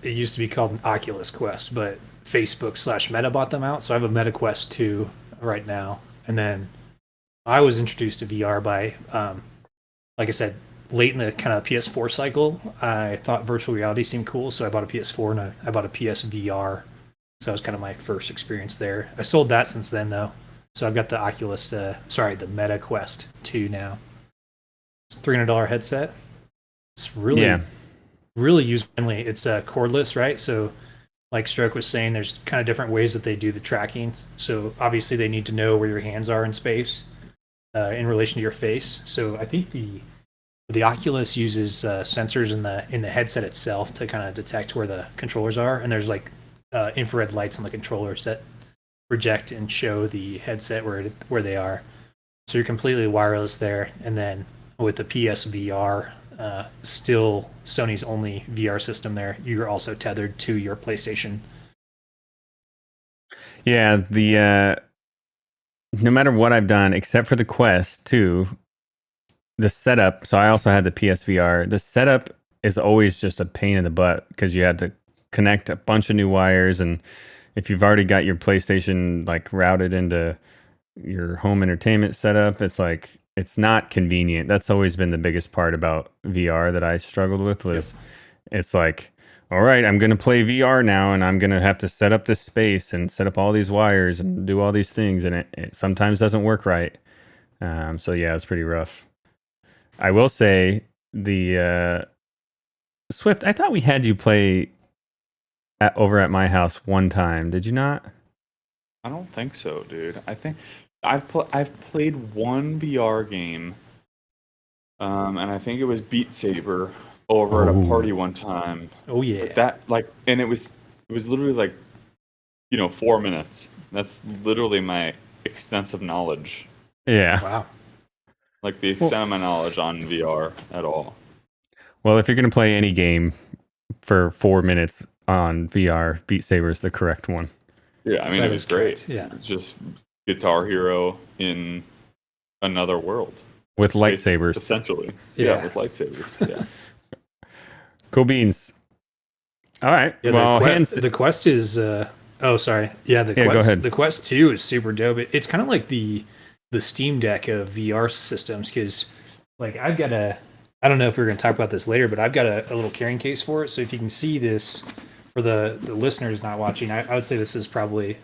D: used to be called an Oculus Quest, but Facebook/Meta bought them out. So I have a Meta Quest 2 right now. And then I was introduced to VR by, like I said, late in the kind of PS4 cycle. I thought virtual reality seemed cool, so I bought a PS4 and I bought a PSVR. So that was kind of my first experience there. I sold that since then though. So I've got the the Meta Quest 2 now. It's a $300 headset. It's really user friendly. It's cordless, right? So like Stroke was saying, there's kind of different ways that they do the tracking. So obviously they need to know where your hands are in space in relation to your face. So I think the Oculus uses sensors in the headset itself to kind of detect where the controllers are, and there's like infrared lights on the controllers that project and show the headset where they are. So you're completely wireless there, and then with the PSVR, still Sony's only VR system there, you're also tethered to your PlayStation.
A: Yeah, the no matter what I've done, except for the Quest 2, the setup. So I also had the PSVR. The setup is always just a pain in the butt because you had to connect a bunch of new wires, and if you've already got your PlayStation like routed into your home entertainment setup, it's like it's not convenient. That's always been the biggest part about VR that I struggled with was it's like, all right, I'm going to play VR now and I'm going to have to set up this space and set up all these wires and do all these things. And it sometimes doesn't work right. So yeah, it's pretty rough. I will say the Swift, I thought we had you play over at my house one time. Did you not?
B: I don't think so, dude. I think I've played one VR game, and I think it was Beat Saber over at a party one time.
D: Oh yeah.
B: But that and it was literally like 4 minutes. That's literally my extensive knowledge.
A: Yeah.
D: Wow.
B: Like the extent of my knowledge on VR at all.
A: Well, if you're going to play any game for 4 minutes on VR, Beat Saber is the correct one.
B: Yeah, I mean, it was great.
D: Correct. Yeah.
B: It's just Guitar Hero in another world.
A: With lightsabers.
B: Essentially.
D: Yeah.
B: With lightsabers. Yeah.
A: Cool beans. All right.
D: Yeah,
A: well,
D: the Quest is oh sorry. Yeah,
A: go ahead.
D: The Quest 2 is super dope. It's kind of like the Steam Deck of VR systems, because like I don't know if we're going to talk about this later, but I've got a little carrying case for it. So if you can see this for the listeners not watching, I would say this is probably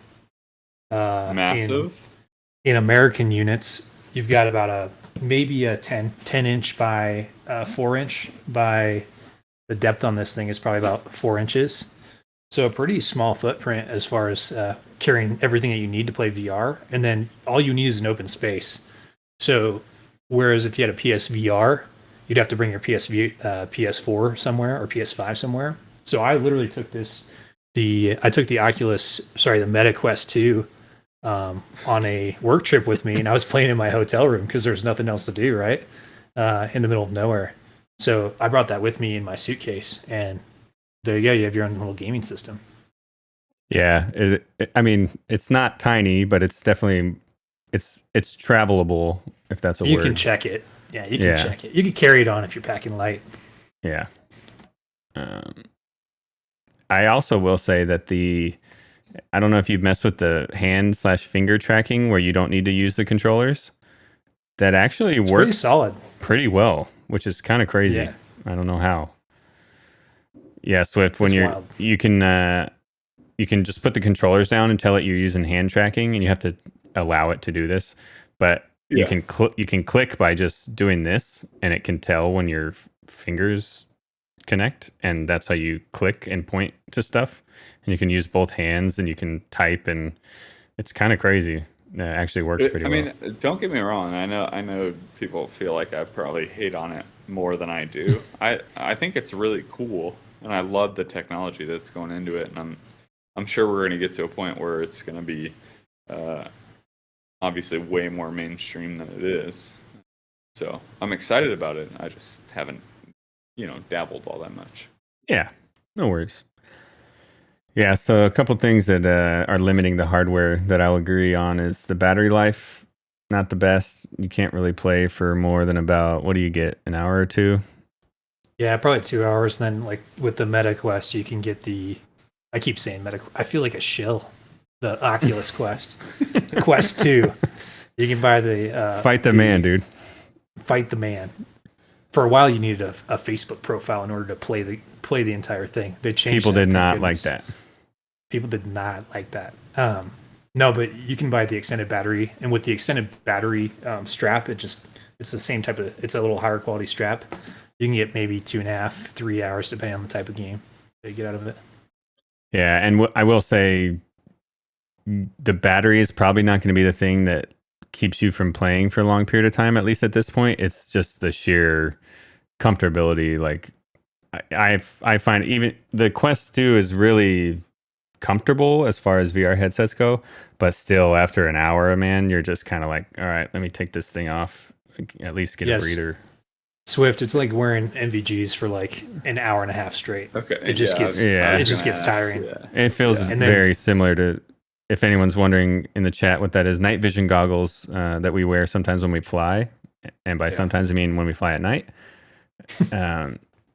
B: massive.
D: In American units, you've got about maybe a 10 inch by 4 inch by the depth on this thing is probably about 4 inches. So a pretty small footprint as far as carrying everything that you need to play VR. And then all you need is an open space. So whereas if you had a PSVR, you'd have to bring your PS4 somewhere or PS5 somewhere. So I literally took the Meta Quest 2 on a work trip with me, and I was playing in my hotel room because there's nothing else to do, right? In the middle of nowhere. So I brought that with me in my suitcase, and there you go. You have your own little gaming system.
A: Yeah, I mean, it's not tiny, but it's definitely it's travelable, if that's a word.
D: You can check it. Yeah, you can check it. You can carry it on if you're packing light.
A: Yeah. I also will say that I don't know if you've messed with the hand/finger tracking where you don't need to use the controllers. That actually works
D: pretty solid,
A: pretty well, which is kind of crazy.
D: Yeah.
A: I don't know how. Yeah, Swift, when you can just put the controllers down and tell it you're using hand tracking, and you have to allow it to do this. But you can click by just doing this, and it can tell when your fingers connect, and that's how you click and point to stuff. And you can use both hands, and you can type, and it's kind of crazy. It actually works pretty well.
B: I mean, don't get me wrong. I know people feel like I probably hate on it more than I do. I think it's really cool, and I love the technology that's going into it. And I'm sure we're going to get to a point where it's going to be obviously way more mainstream than it is. So I'm excited about it. I just haven't, dabbled all that much.
A: Yeah, no worries. Yeah, so a couple things that are limiting the hardware that I'll agree on is the battery life. Not the best. You can't really play for more than about, what do you get, an hour or two?
D: Yeah, probably 2 hours. Then like with the Meta Quest, you can get the. I keep saying Meta. I feel like a shill. The Oculus Quest, the Quest 2. You can buy the
A: Fight the man, dude.
D: Fight the man. For a while, you needed a Facebook profile in order to play the entire thing. They changed.
A: People
D: that,
A: did
D: thank
A: not
D: goodness.
A: like that.
D: People did not like that. No, but you can buy the extended battery, and with the extended battery strap, it's the same type of. It's a little higher quality strap. You can get maybe 2.5, 3 hours depending on the type of game that you get out of it.
A: Yeah, and I will say the battery is probably not going to be the thing that keeps you from playing for a long period of time, at least at this point. It's just the sheer comfortability. Like I find even the Quest 2 is really comfortable as far as VR headsets go, but still after an hour, man, you're just kind of like, all right, let me take this thing off, at least get a breather.
D: Swift, it's like wearing NVGs for like an hour and a half straight.
B: Okay.
D: It just gets tiring.
B: Yeah.
A: It feels very similar to, if anyone's wondering in the chat what that is, night vision goggles that we wear sometimes when we fly, and by sometimes I mean when we fly at night.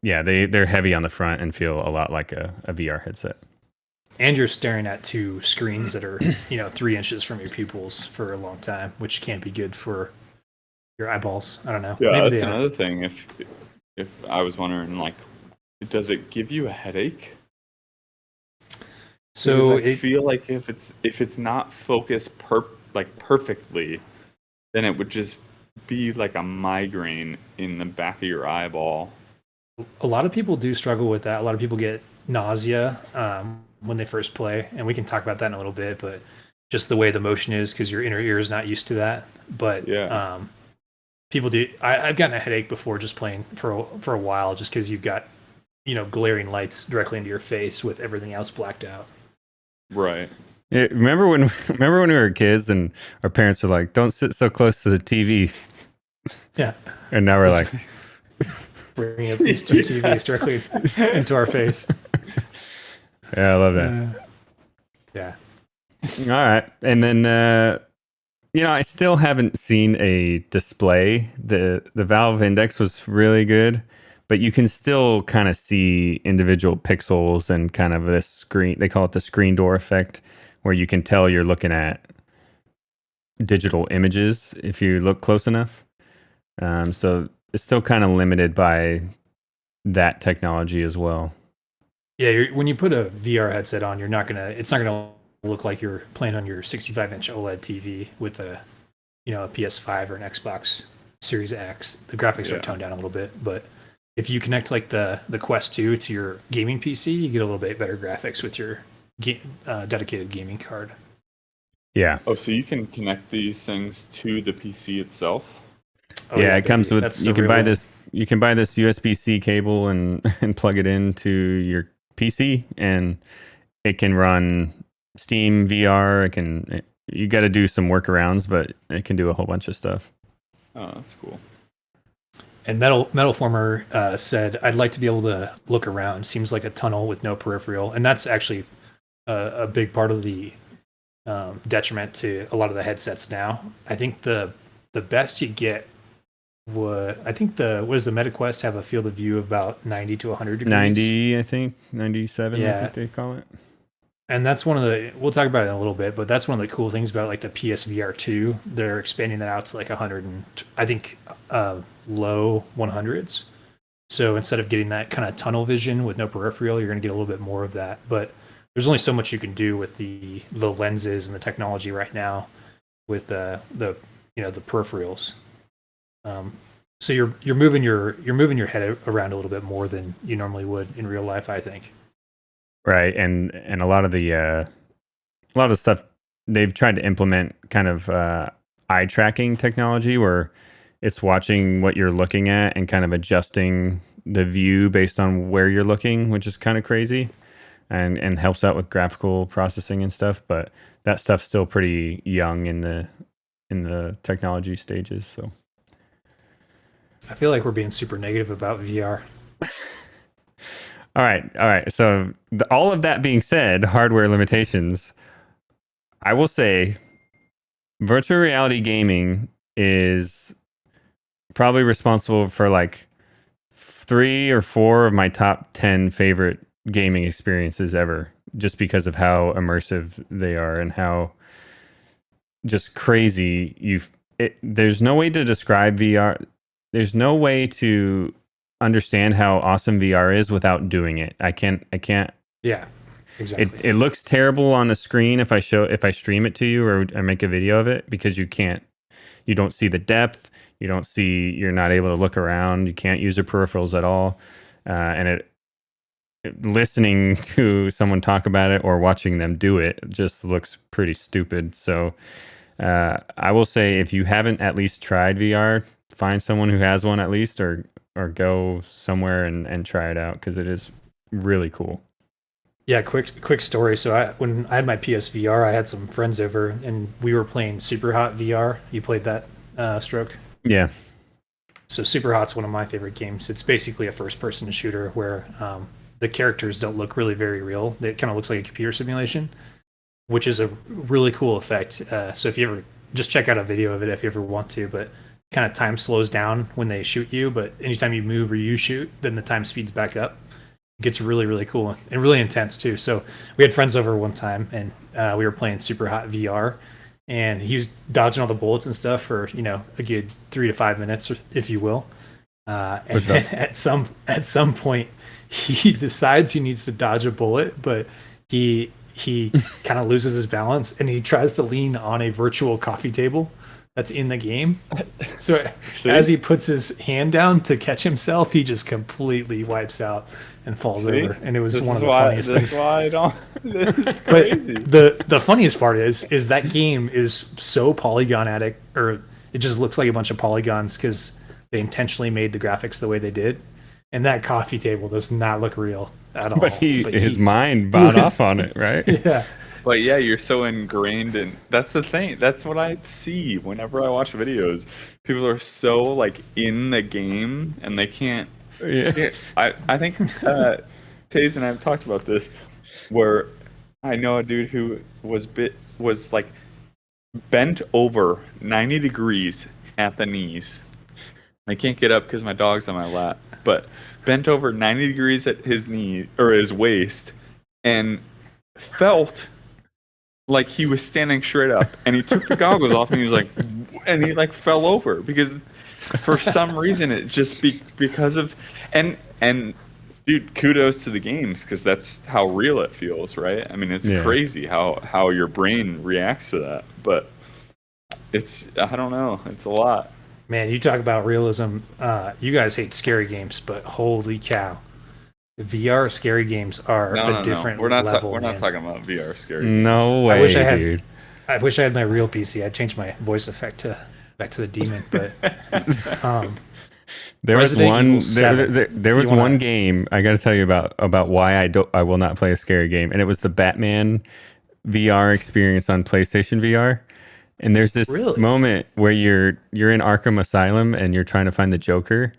A: Yeah, they're heavy on the front and feel a lot like a VR headset.
D: And you're staring at two screens that are 3 inches from your pupils for a long time, which can't be good for your eyeballs. I don't know.
B: Yeah,
D: Maybe
B: that's another thing. If I was wondering, like, does it give you a headache?
D: So
B: I feel like if it's not focused perfectly, then it would just be like a migraine in the back of your eyeball.
D: A lot of people do struggle with that. A lot of people get nausea when they first play, and we can talk about that in a little bit. But just the way the motion is, because your inner ear is not used to that. But people do. I've gotten a headache before just playing for a while, just because you've got glaring lights directly into your face with everything else blacked out.
B: Right.
A: Yeah, remember when we were kids and our parents were like, "Don't sit so close to the TV."
D: Yeah.
A: And now we're like,
D: bringing up these two TVs directly into our face.
A: Yeah, I love that.
D: Yeah.
A: All right, and then I still haven't seen a display. The Valve Index was really good, but you can still kind of see individual pixels and kind of this screen. They call it the screen door effect, where you can tell you're looking at digital images if you look close enough. So it's still kind of limited by that technology as well.
D: Yeah, when you put a VR headset on, it's not gonna look like you're playing on your 65-inch OLED TV with a PS5 or an Xbox Series X. The graphics are toned down a little bit, but if you connect like the Quest 2 to your gaming PC, you get a little bit better graphics with your dedicated gaming card.
A: Yeah.
B: Oh, so you can connect these things to the PC itself?
A: Oh, yeah, it comes with. You can buy this USB-C cable and plug it into your PC, and it can run Steam VR. You got to do some workarounds, but it can do a whole bunch of stuff.
B: Oh, that's cool.
D: And Metal Former said, "I'd like to be able to look around. Seems like a tunnel with no peripheral," and that's actually a big part of the detriment to a lot of the headsets now. I think the best you get what does the MetaQuest have a field of view of about 90 to 100 degrees?
A: 90, I think. 97,
D: yeah.
A: I think they call it.
D: And that's we'll talk about it in a little bit, but that's one of the cool things about like the PSVR 2. They're expanding that out to like 100 and I think low 100s. So instead of getting that kind of tunnel vision with no peripheral, you're going to get a little bit more of that. But there's only so much you can do with the lenses and the technology right now with the peripherals. So you're moving your head around a little bit more than you normally would in real life, I think.
A: Right, and a lot of the stuff they've tried to implement kind of eye tracking technology where it's watching what you're looking at and kind of adjusting the view based on where you're looking, which is kind of crazy, and helps out with graphical processing and stuff. But that stuff's still pretty young in the technology stages. So
D: I feel like we're being super negative about VR.
A: All right. So all of that being said, hardware limitations, I will say virtual reality gaming is probably responsible for like 3 or 4 of my top 10 favorite gaming experiences ever, just because of how immersive they are and how just crazy there's no way to describe VR. There's no way to understand how awesome VR is without doing it. I can't.
D: Yeah, exactly.
A: It looks terrible on a screen if I stream it to you or I make a video of it, because you don't see the depth. You're not able to look around. You can't use your peripherals at all. And listening to someone talk about it or watching them do it just looks pretty stupid. So I will say, if you haven't at least tried VR, find someone who has one at least, or go somewhere and try it out, because it is really cool.
D: Yeah, quick story. So when I had my PSVR, I had some friends over and we were playing Super Hot VR. You played that, Stroke?
A: Yeah.
D: So Super Hot's one of my favorite games. It's basically a first-person shooter where the characters don't look really very real. It kind of looks like a computer simulation, which is a really cool effect. So if you ever just check out a video of it if you ever want to, but kind of time slows down when they shoot you, but anytime you move or you shoot, then the time speeds back up. It gets really, really cool and really intense too. So we had friends over one time and we were playing Super Hot VR, and he was dodging all the bullets and stuff for, a good 3 to 5 minutes, if you will. And then at some point he decides he needs to dodge a bullet, but he kind of loses his balance and he tries to lean on a virtual coffee table that's in the game. So as he puts his hand down to catch himself, he just completely wipes out and falls over. And it was one of the funniest things.
B: That's why I don't. This is
D: But
B: crazy.
D: the funniest part is that game is so polygonatic, or it just looks like a bunch of polygons because they intentionally made the graphics the way they did. And that coffee table does not look real at all.
A: But his mind bought off on it, right?
D: Yeah.
B: But yeah, you're so ingrained in. That's the thing. That's what I see whenever I watch videos. People are so like in the game, and they can't.
A: Yeah.
B: I think Taze and I have talked about this, where I know a dude who was like bent over 90 degrees at the knees. I can't get up because my dog's on my lap, but bent over 90 degrees at his knee or his waist, and felt like he was standing straight up, and he took the goggles off and he was like, and he like fell over because for some reason it just because of and dude, kudos to the games because that's how real it feels, right? I mean, it's crazy how your brain reacts to that, but I don't know, it's a lot.
D: Man, you talk about realism. You guys hate scary games, but holy cow. VR scary games are a different level.
B: We're not talking about VR scary games.
A: No way, dude.
D: I wish I had my real PC. I'd change my voice effect back to the demon, but
A: there was one game I got to tell you about why I will not play a scary game, and it was the Batman VR experience on PlayStation VR. And there's this moment where you're in Arkham Asylum and you're trying to find the Joker,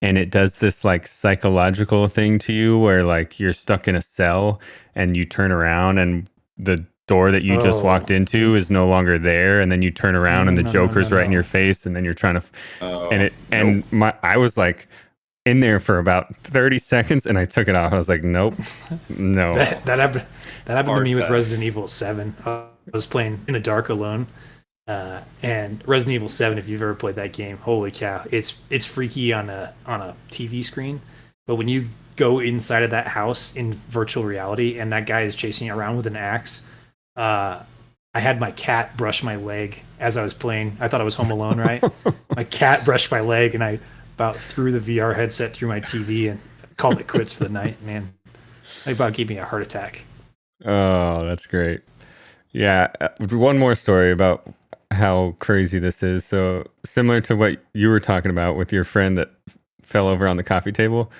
A: and it does this like psychological thing to you where like you're stuck in a cell and you turn around and the door that you just walked into is no longer there, and then you turn around and the Joker's right in your face, and then you're trying to I was like in there for about 30 seconds and I took it off. I was like, nope, no.
D: That happened to me with Resident Evil 7. I was playing in the dark alone. And Resident Evil 7, if you've ever played that game, holy cow, it's freaky on a TV screen, but when you go inside of that house in virtual reality and that guy is chasing you around with an axe, I had my cat brush my leg as I was playing. I thought I was Home Alone, right? My cat brushed my leg and I about threw the VR headset through my TV and called it quits for the night. Man, it about gave me a heart attack.
A: Oh, that's great. Yeah, one more story about how crazy this is. So similar to what you were talking about with your friend that fell over on the coffee table,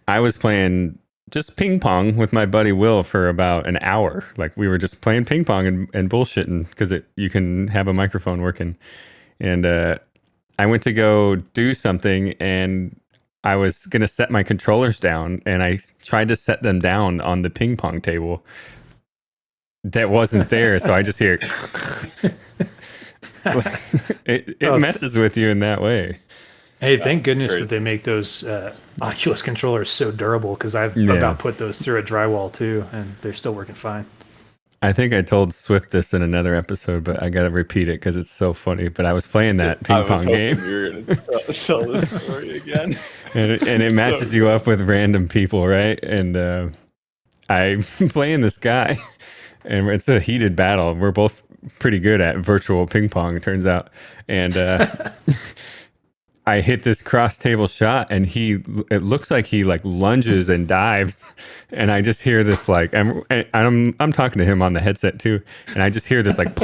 A: I was playing just ping pong with my buddy Will for about an hour. Like we were just playing ping pong and bullshitting because you can have a microphone working. And I went to go do something and I was going to set my controllers down, and I tried to set them down on the ping pong table that wasn't there. So I just hear it messes with you in that way.
D: Hey, thank
B: That's
D: goodness
B: crazy.
D: that they make those Oculus controllers so durable, because I've
A: Yeah.
D: about put those through a drywall too, and they're still working fine.
A: I think I told Swift this in another episode, but I got to repeat it because it's so funny. But I was playing that ping pong game.
B: You were gonna tell this story again.
A: and it matches you up with random people, right? And I'm playing this guy, and it's a heated battle. We're both pretty good at virtual ping pong, it turns out. And I hit this cross table shot, and it looks like he like lunges and dives, and I just hear this like I'm talking to him on the headset too, and I just hear this like,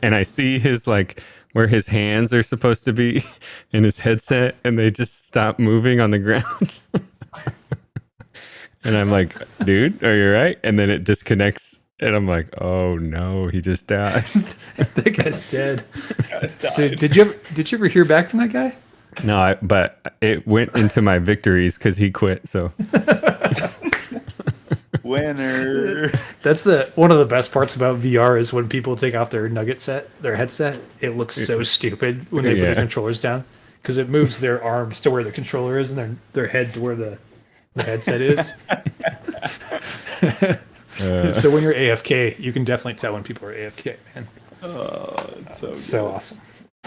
A: and I see his like where his hands are supposed to be in his headset, and they just stop moving on the ground. And I'm like, dude, are you right? And then it disconnects, and I'm like, oh no, he just died.
D: That guy's dead. So did you ever hear back from that guy?
A: No, but it went into my victories because he quit. So
B: Winner.
D: That's one of the best parts about VR is when people take off their their headset. It looks so stupid when they put the controllers down, because it moves their arms to where the controller is and their head to where the headset is. So when you're AFK, you can definitely tell when people are AFK, man.
B: Oh, it's
D: So awesome.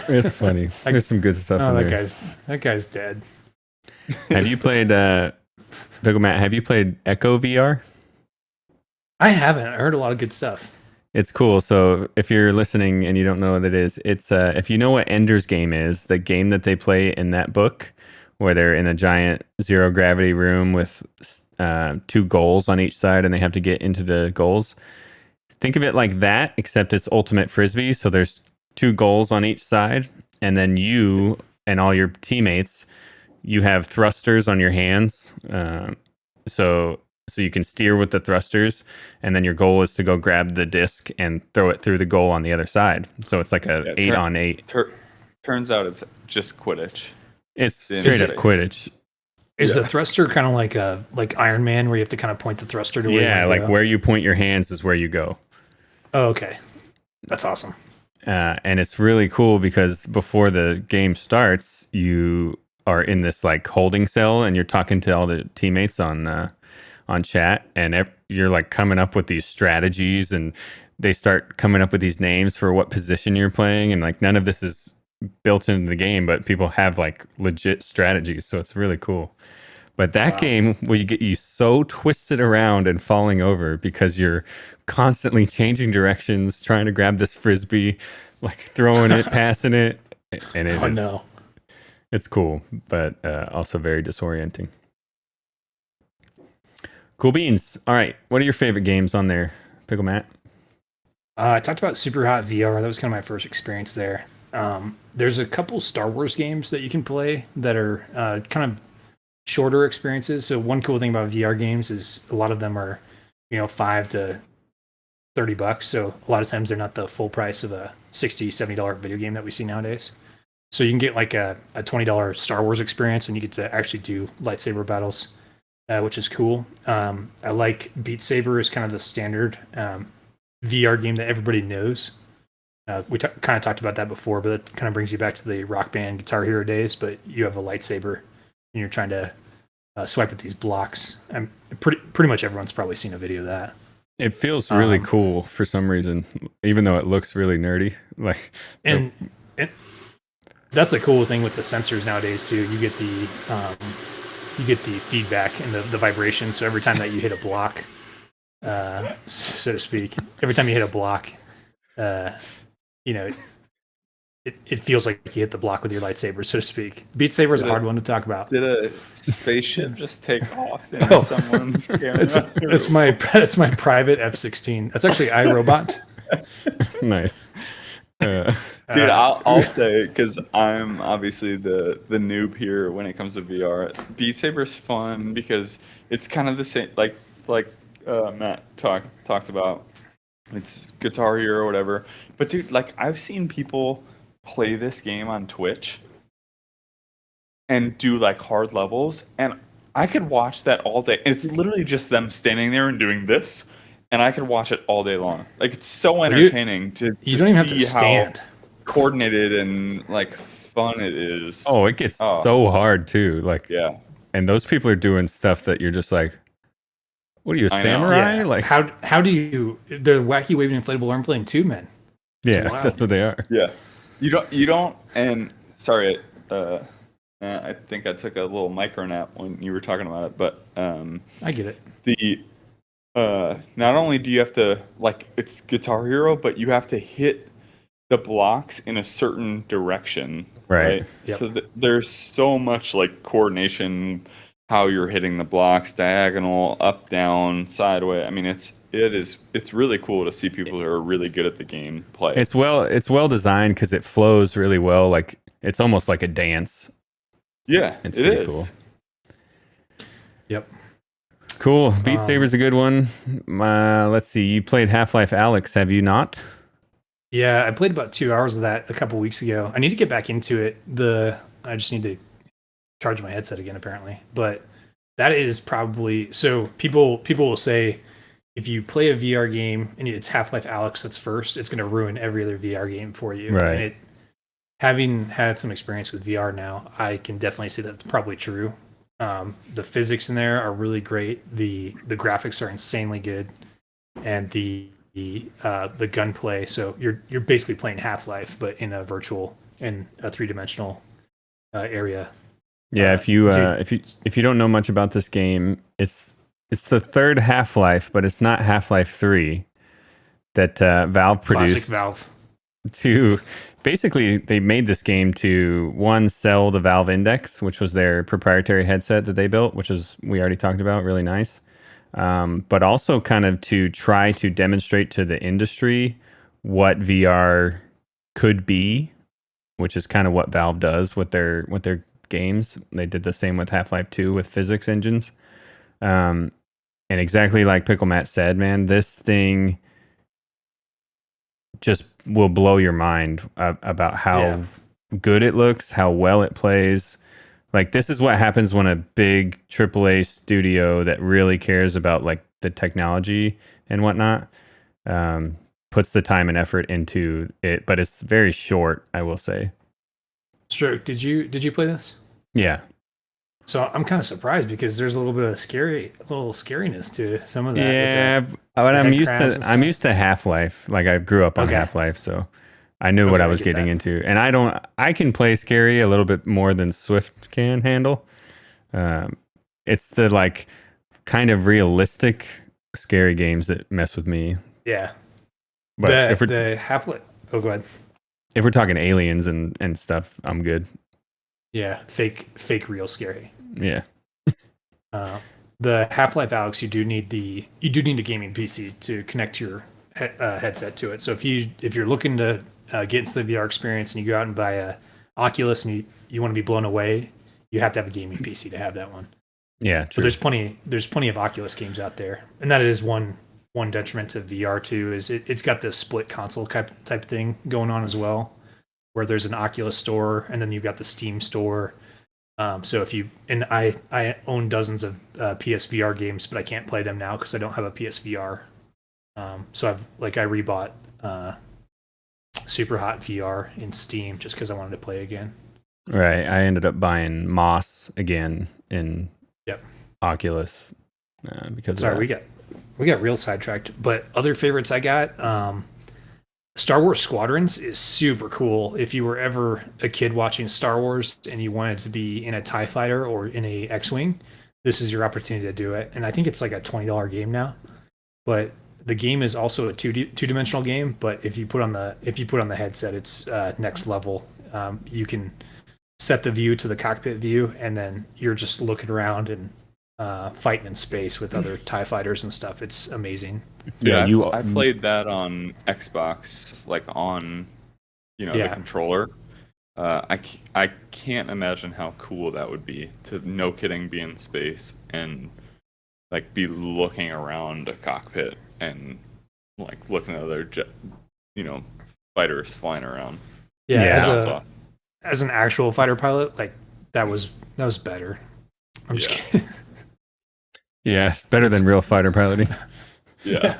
A: it's funny. There's some good stuff in
D: that
A: there.
D: guy's dead.
A: Have you played PickleMatt? Have you played Echo VR?
D: I haven't. I heard a lot of good stuff.
A: It's cool. So if you're listening and you don't know what it is, it's if you know what Ender's Game is, the game that they play in that book, where they're in a giant zero gravity room with 2 goals on each side, and they have to get into the goals. Think of it like that, except it's ultimate frisbee. So there's 2 goals on each side, and then you and all your teammates, you have thrusters on your hands. So you can steer with the thrusters, and then your goal is to go grab the disc and throw it through the goal on the other side. So it's like a 8-on-8.
B: Turns out it's just Quidditch.
A: It's straight up Quidditch.
D: Is the thruster kind of like Iron Man, where you have to kind of point the thruster to where you
A: Yeah,
D: wanna
A: like
D: go?
A: where you point your hands is where you go.
D: Oh, okay. That's awesome.
A: And it's really cool because before the game starts, you are in this like holding cell, and you're talking to all the teammates on chat, and you're like coming up with these strategies, and they start coming up with these names for what position you're playing, and like none of this is built into the game, but people have like legit strategies, so it's really cool. But that game will get you so twisted around and falling over because you're constantly changing directions, trying to grab this frisbee, like throwing it, passing it, and it's cool, but also very disorienting. Cool beans. All right, what are your favorite games on there, PickleMatt?
D: I talked about Super Hot VR. That was kind of my first experience there. There's a couple Star Wars games that you can play that are kind of shorter experiences. So one cool thing about VR games is a lot of them are, $5 to $30. So a lot of times they're not the full price of a $60, $70 video game that we see nowadays. So you can get like a $20 Star Wars experience, and you get to actually do lightsaber battles, which is cool. I like Beat Saber is kind of the standard VR game that everybody knows. We kind of talked about that before, but it kind of brings you back to the Rock Band Guitar Hero days, but you have a lightsaber and you're trying to swipe at these blocks. And pretty much everyone's probably seen a video of that.
A: It feels really cool for some reason, even though it looks really nerdy. Like,
D: and that's a cool thing with the sensors nowadays too. You get the feedback and the vibration. So every time that you hit a block, so to speak, every time you hit a block, it feels like you hit the block with your lightsaber, so to speak. Beat Saber is a hard one to talk about.
B: Did a spaceship just take off in someone's camera?
D: It's my private F-16. That's actually iRobot.
A: Nice.
B: Dude, I'll say, because I'm obviously the noob here when it comes to VR. Beat Saber's fun because it's kind of the same, like Matt talked about. It's Guitar Hero or whatever. But dude, like I've seen people play this game on Twitch and do like hard levels, and I could watch that all day. It's literally just them standing there and doing this, and I could watch it all day long. Like it's so entertaining to
D: you don't even have to
B: see
D: stand.
B: how coordinated and like fun it is.
A: Oh, it gets
B: Oh.
A: so hard too. Like,
B: Yeah.
A: and those people are doing stuff that you're just like, what are you, a
B: I know.
A: samurai?
D: Yeah.
A: Like,
D: how do you? They're wacky waving inflatable arm playing two men.
A: yeah,
D: wild.
A: that's what they are.
B: Yeah. You don't and sorry, I think I took a little micro nap when you were talking about it, but
D: I get it.
B: the not only do you have to, like, it's Guitar Hero, but you have to hit the blocks in a certain direction,
A: Right.
D: Yep.
B: So there's so much like coordination, how you're hitting the blocks, diagonal, up, down, sideways. I mean, it's really cool to see people who are really good at the game play.
A: It's well designed because it flows really well. Like, it's almost like a dance.
B: Yeah,
A: It's
B: it
A: pretty
B: is.
A: cool.
D: Yep.
A: Cool. Beat Saber's a good one. Let's see. You played Half-Life Alyx, have you not?
D: Yeah, I played about 2 hours of that a couple weeks ago. I need to get back into it. I just need to charge my headset again, apparently. But that is probably so. People will say if you play a VR game and it's Half-Life Alyx that's first, it's going to ruin every other VR game for you.
A: Right.
D: And having had some experience with VR now, I can definitely see that's probably true. The physics in there are really great. The graphics are insanely good, and the gunplay. So you're basically playing Half-Life, but in a three-dimensional area.
A: Yeah, if you don't know much about this game, it's the third Half-Life, but it's not Half-Life 3 that Valve produced.
D: Classic Valve.
A: To basically, they made this game to sell the Valve Index, which was their proprietary headset that they built, which is, we already talked about, really nice. But also kind of to try to demonstrate to the industry what VR could be, which is kind of what Valve does with their games. They did the same with Half-Life 2 with physics engines. And exactly like PickleMatt said, man, this thing just will blow your mind about how good it looks, how well it plays. Like, this is what happens when a big AAA studio that really cares about like the technology and whatnot puts the time and effort into it, but it's very short, I will say.
D: Stroke, did you play this?
A: Yeah.
D: So I'm kind of surprised because there's a little bit of scariness to some of that.
A: Yeah, but I'm used to Half-Life. Like, I grew up on Half-Life, so I knew what I was getting into. And I can play scary a little bit more than Swift can handle. It's the like kind of realistic scary games that mess with me.
D: Yeah.
A: But
D: the Half-Life. Oh, go ahead.
A: If we're talking aliens and stuff, I'm good.
D: Yeah, fake real scary.
A: Yeah.
D: The Half-Life Alyx, you do need a gaming PC to connect your headset to it. So if you're looking to get into the VR experience and you go out and buy a Oculus and you want to be blown away, you have to have a gaming PC to have that one.
A: Yeah, true.
D: But there's plenty of Oculus games out there, and that is one detriment to VR too. Is it's got this split console type thing going on as well, where there's an Oculus store and then you've got the Steam store. So I own dozens of PSVR games, but I can't play them now because I don't have a PSVR. So I rebought Super Hot VR in Steam just because I wanted to play again.
A: Right. I ended up buying Moss again in Oculus because
D: we got real sidetracked. But other favorites I got. Star Wars Squadrons is super cool. If you were ever a kid watching Star Wars and you wanted to be in a TIE fighter or in a X-Wing, this is your opportunity to do it. And I think it's like a $20 game now. But the game is also a two-dimensional game. But if you put on the headset, it's next level. You can set the view to the cockpit view, and then you're just looking around and fighting in space with other TIE fighters and stuff. It's amazing.
B: Yeah, I played that on Xbox, like on, the controller. I can't imagine how cool that would be to, no kidding, be in space and like be looking around a cockpit and like looking at other fighters flying around.
D: Yeah, as an actual fighter pilot, like that was better. I'm just kidding.
A: Yeah, it's better than real fighter piloting.
B: Yeah.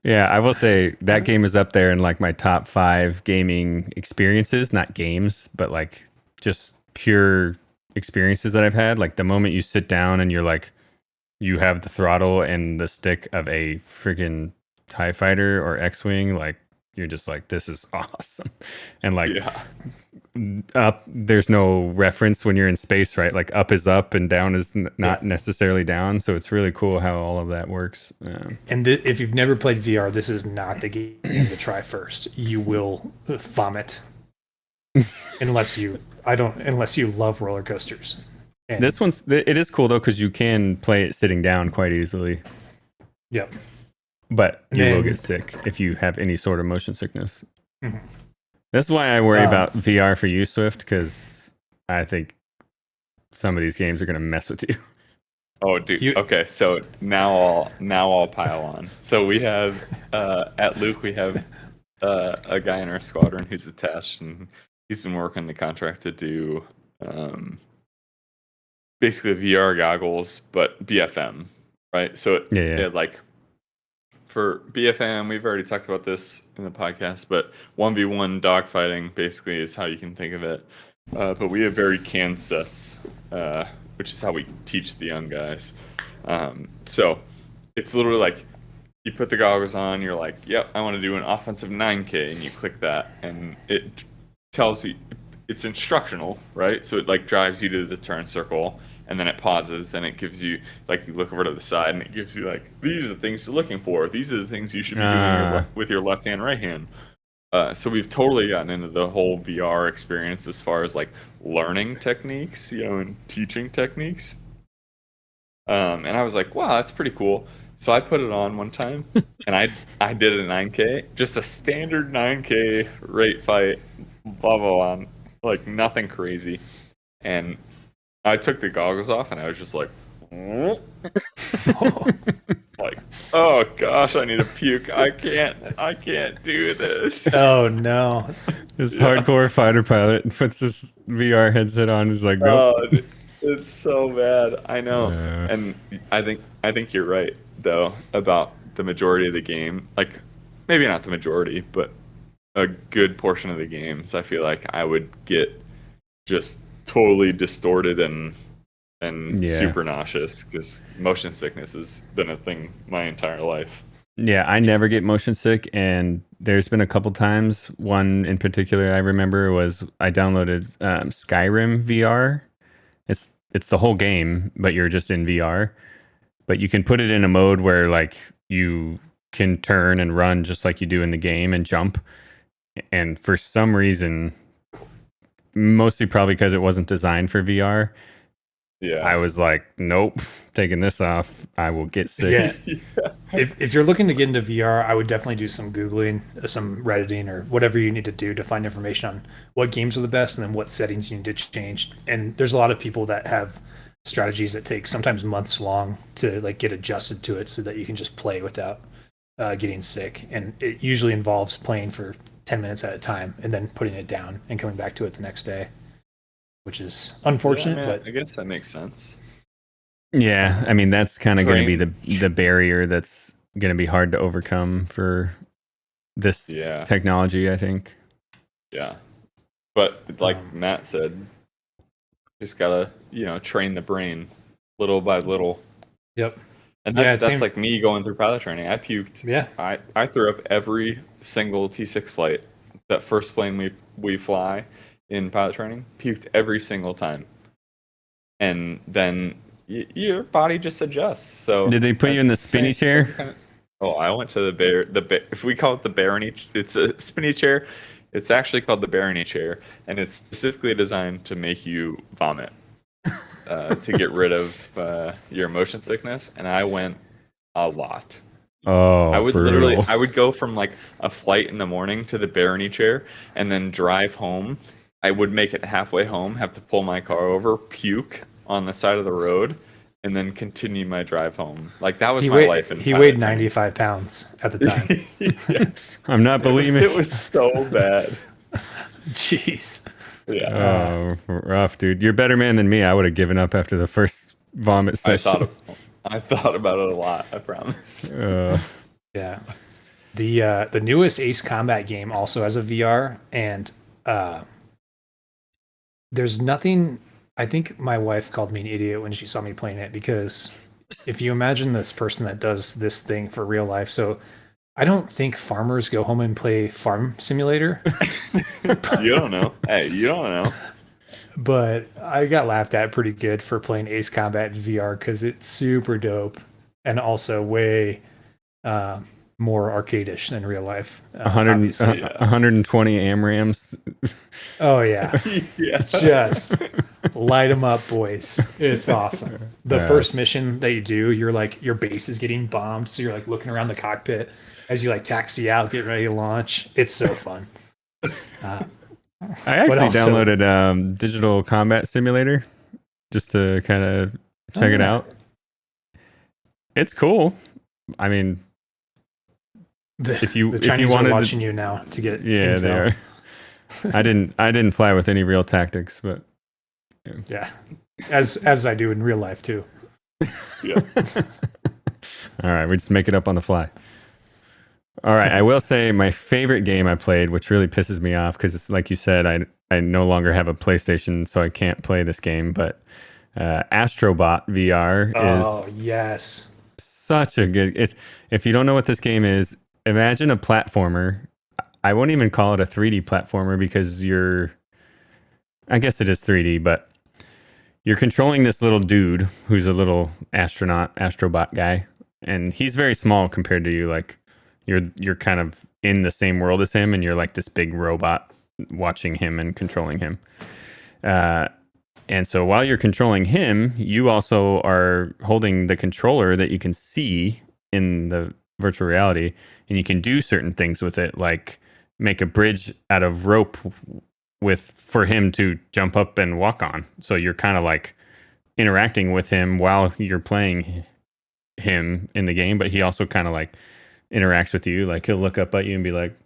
A: Yeah, I will say that game is up there in like my top 5 gaming experiences, not games, but like just pure experiences that I've had. Like the moment you sit down and you're like, you have the throttle and the stick of a freaking TIE fighter or X-Wing, like you're just like, this is awesome. And like
B: Yeah.
A: up, there's no reference when you're in space, right? Like up is up and down is not
D: Yeah.
A: necessarily down. So it's really cool how all of that works.
D: And if you've never played VR, this is not the game to try first. You will vomit unless you love roller coasters. And,
A: This one's it is cool though because you can play it sitting down quite easily,
D: yep.
A: but you will
D: then-
A: get sick if you have any sort of motion sickness.
D: Mhm.
A: That's why I worry about VR for you, Swift, because I think some of these games are going to mess with you.
B: Oh, dude. Okay, so now I'll pile on. So we have at Luke we have a guy in our squadron who's attached, and he's been working the contract to do basically VR goggles, but BFM, right? So it like for BFM, we've already talked about this in the podcast, but 1v1 dogfighting basically is how you can think of it. But we have very canned sets, which is how we teach the young guys. So it's literally like you put the goggles on, you're like, yep, I want to do an offensive 9K, and you click that, and it tells you, it's instructional, right? So it like drives you to the turn circle, and then it pauses, and it gives you, like, you look over to the side, and it gives you like, these are the things you're looking for. These are the things you should be doing with your left hand, right hand. So we've totally gotten into the whole VR experience as far as like learning techniques, and teaching techniques. And I was like, wow, that's pretty cool. So I put it on one time, and I did a 9K, just a standard 9K rate fight, blah blah blah, like nothing crazy. And I took the goggles off, and I was just like, like, oh gosh, I need to puke. I can't do this.
D: Oh no.
A: This hardcore fighter pilot puts this VR headset on. Is like, nope.
B: Oh, it's so bad. I know. And I think you're right though about the majority of the game. Like maybe not the majority, but a good portion of the games. I feel like I would get just totally distorted and super nauseous because motion sickness has been a thing my entire life.
A: Yeah, I never get motion sick, and there's been a couple times. One in particular I remember was I downloaded Skyrim VR. It's the whole game, but you're just in VR. But you can put it in a mode where like you can turn and run just like you do in the game and jump. And for some reason, mostly probably because it wasn't designed for VR, I was like, nope, taking this off, I will get sick.
D: Yeah. If you're looking to get into VR, I would definitely do some Googling, some Redditing, or whatever you need to do to find information on what games are the best and then what settings you need to change. And there's a lot of people that have strategies that take sometimes months long to like get adjusted to it so that you can just play without getting sick. And it usually involves playing for 10 minutes at a time and then putting it down and coming back to it the next day, which is unfortunate, but
B: I guess that makes sense.
A: Yeah, I mean that's kind of going to be the barrier that's going to be hard to overcome for this technology, I think.
B: Yeah, but like Matt said, just gotta train the brain little by little.
D: Yep.
B: And that's like me going through pilot training. I puked.
D: Yeah.
B: I threw up every single T6 flight. That first plane we fly in pilot training, puked every single time. And then your body just adjusts. So
A: did they put you in the spinny chair?
B: I went to the bear. If we call it the Barony, it's a spinny chair. It's actually called the Barony chair, and it's specifically designed to make you vomit, to get rid of your motion sickness. And I went a lot.
A: Oh,
B: I would
A: brutal.
B: I would go from like a flight in the morning to the Barony chair, and then drive home. I would make it halfway home, have to pull my car over, puke on the side of the road, and then continue my drive home. Like that was my life.
D: He weighed 95 pounds at the time.
B: Yeah.
A: I'm not believing
B: it was so bad.
D: Jeez.
B: Yeah.
A: Oh, rough, dude. You're a better man than me. I would have given up after the first vomit session.
B: I thought about it a lot. I promise.
D: Yeah. The newest Ace Combat game also has a VR, and there's nothing. I think my wife called me an idiot when she saw me playing it, because if you imagine this person that does this thing for real life, so I don't think farmers go home and play Farm Simulator.
B: You don't know. Hey, you don't know.
D: But I got laughed at pretty good for playing Ace Combat in VR because it's super dope and also way more arcadish than real life.
A: 120 AMRAMs.
D: Oh yeah,
B: Yeah.
D: just light them up, boys. It's awesome. The first mission that you do, you're like, your base is getting bombed, so you're like looking around the cockpit as you like taxi out, get ready to launch. It's so fun.
A: I actually downloaded Digital Combat Simulator just to kind of check it out. It's cool. I mean,
D: the
A: if
D: Chinese
A: you wanted
D: are watching you now to get
A: intel. They are. I didn't fly with any real tactics, but
D: yeah, as I do in real life too.
B: Yeah.
A: All right, we just make it up on the fly. All right, I will say my favorite game I played, which really pisses me off because, like you said, I no longer have a PlayStation, so I can't play this game. But Astrobot VR
D: is yes,
A: such a good. If you don't know what this game is, imagine a platformer. I won't even call it a 3D platformer because I guess it is 3D, but you're controlling this little dude who's a little astrobot guy, and he's very small compared to you. Like you're kind of in the same world as him, and you're like this big robot watching him and controlling him. And so while you're controlling him, you also are holding the controller that you can see in the virtual reality, and you can do certain things with it, like make a bridge out of rope for him to jump up and walk on. So you're kind of like interacting with him while you're playing him in the game, but he also kind of like interacts with you. Like he'll look up at you and be like,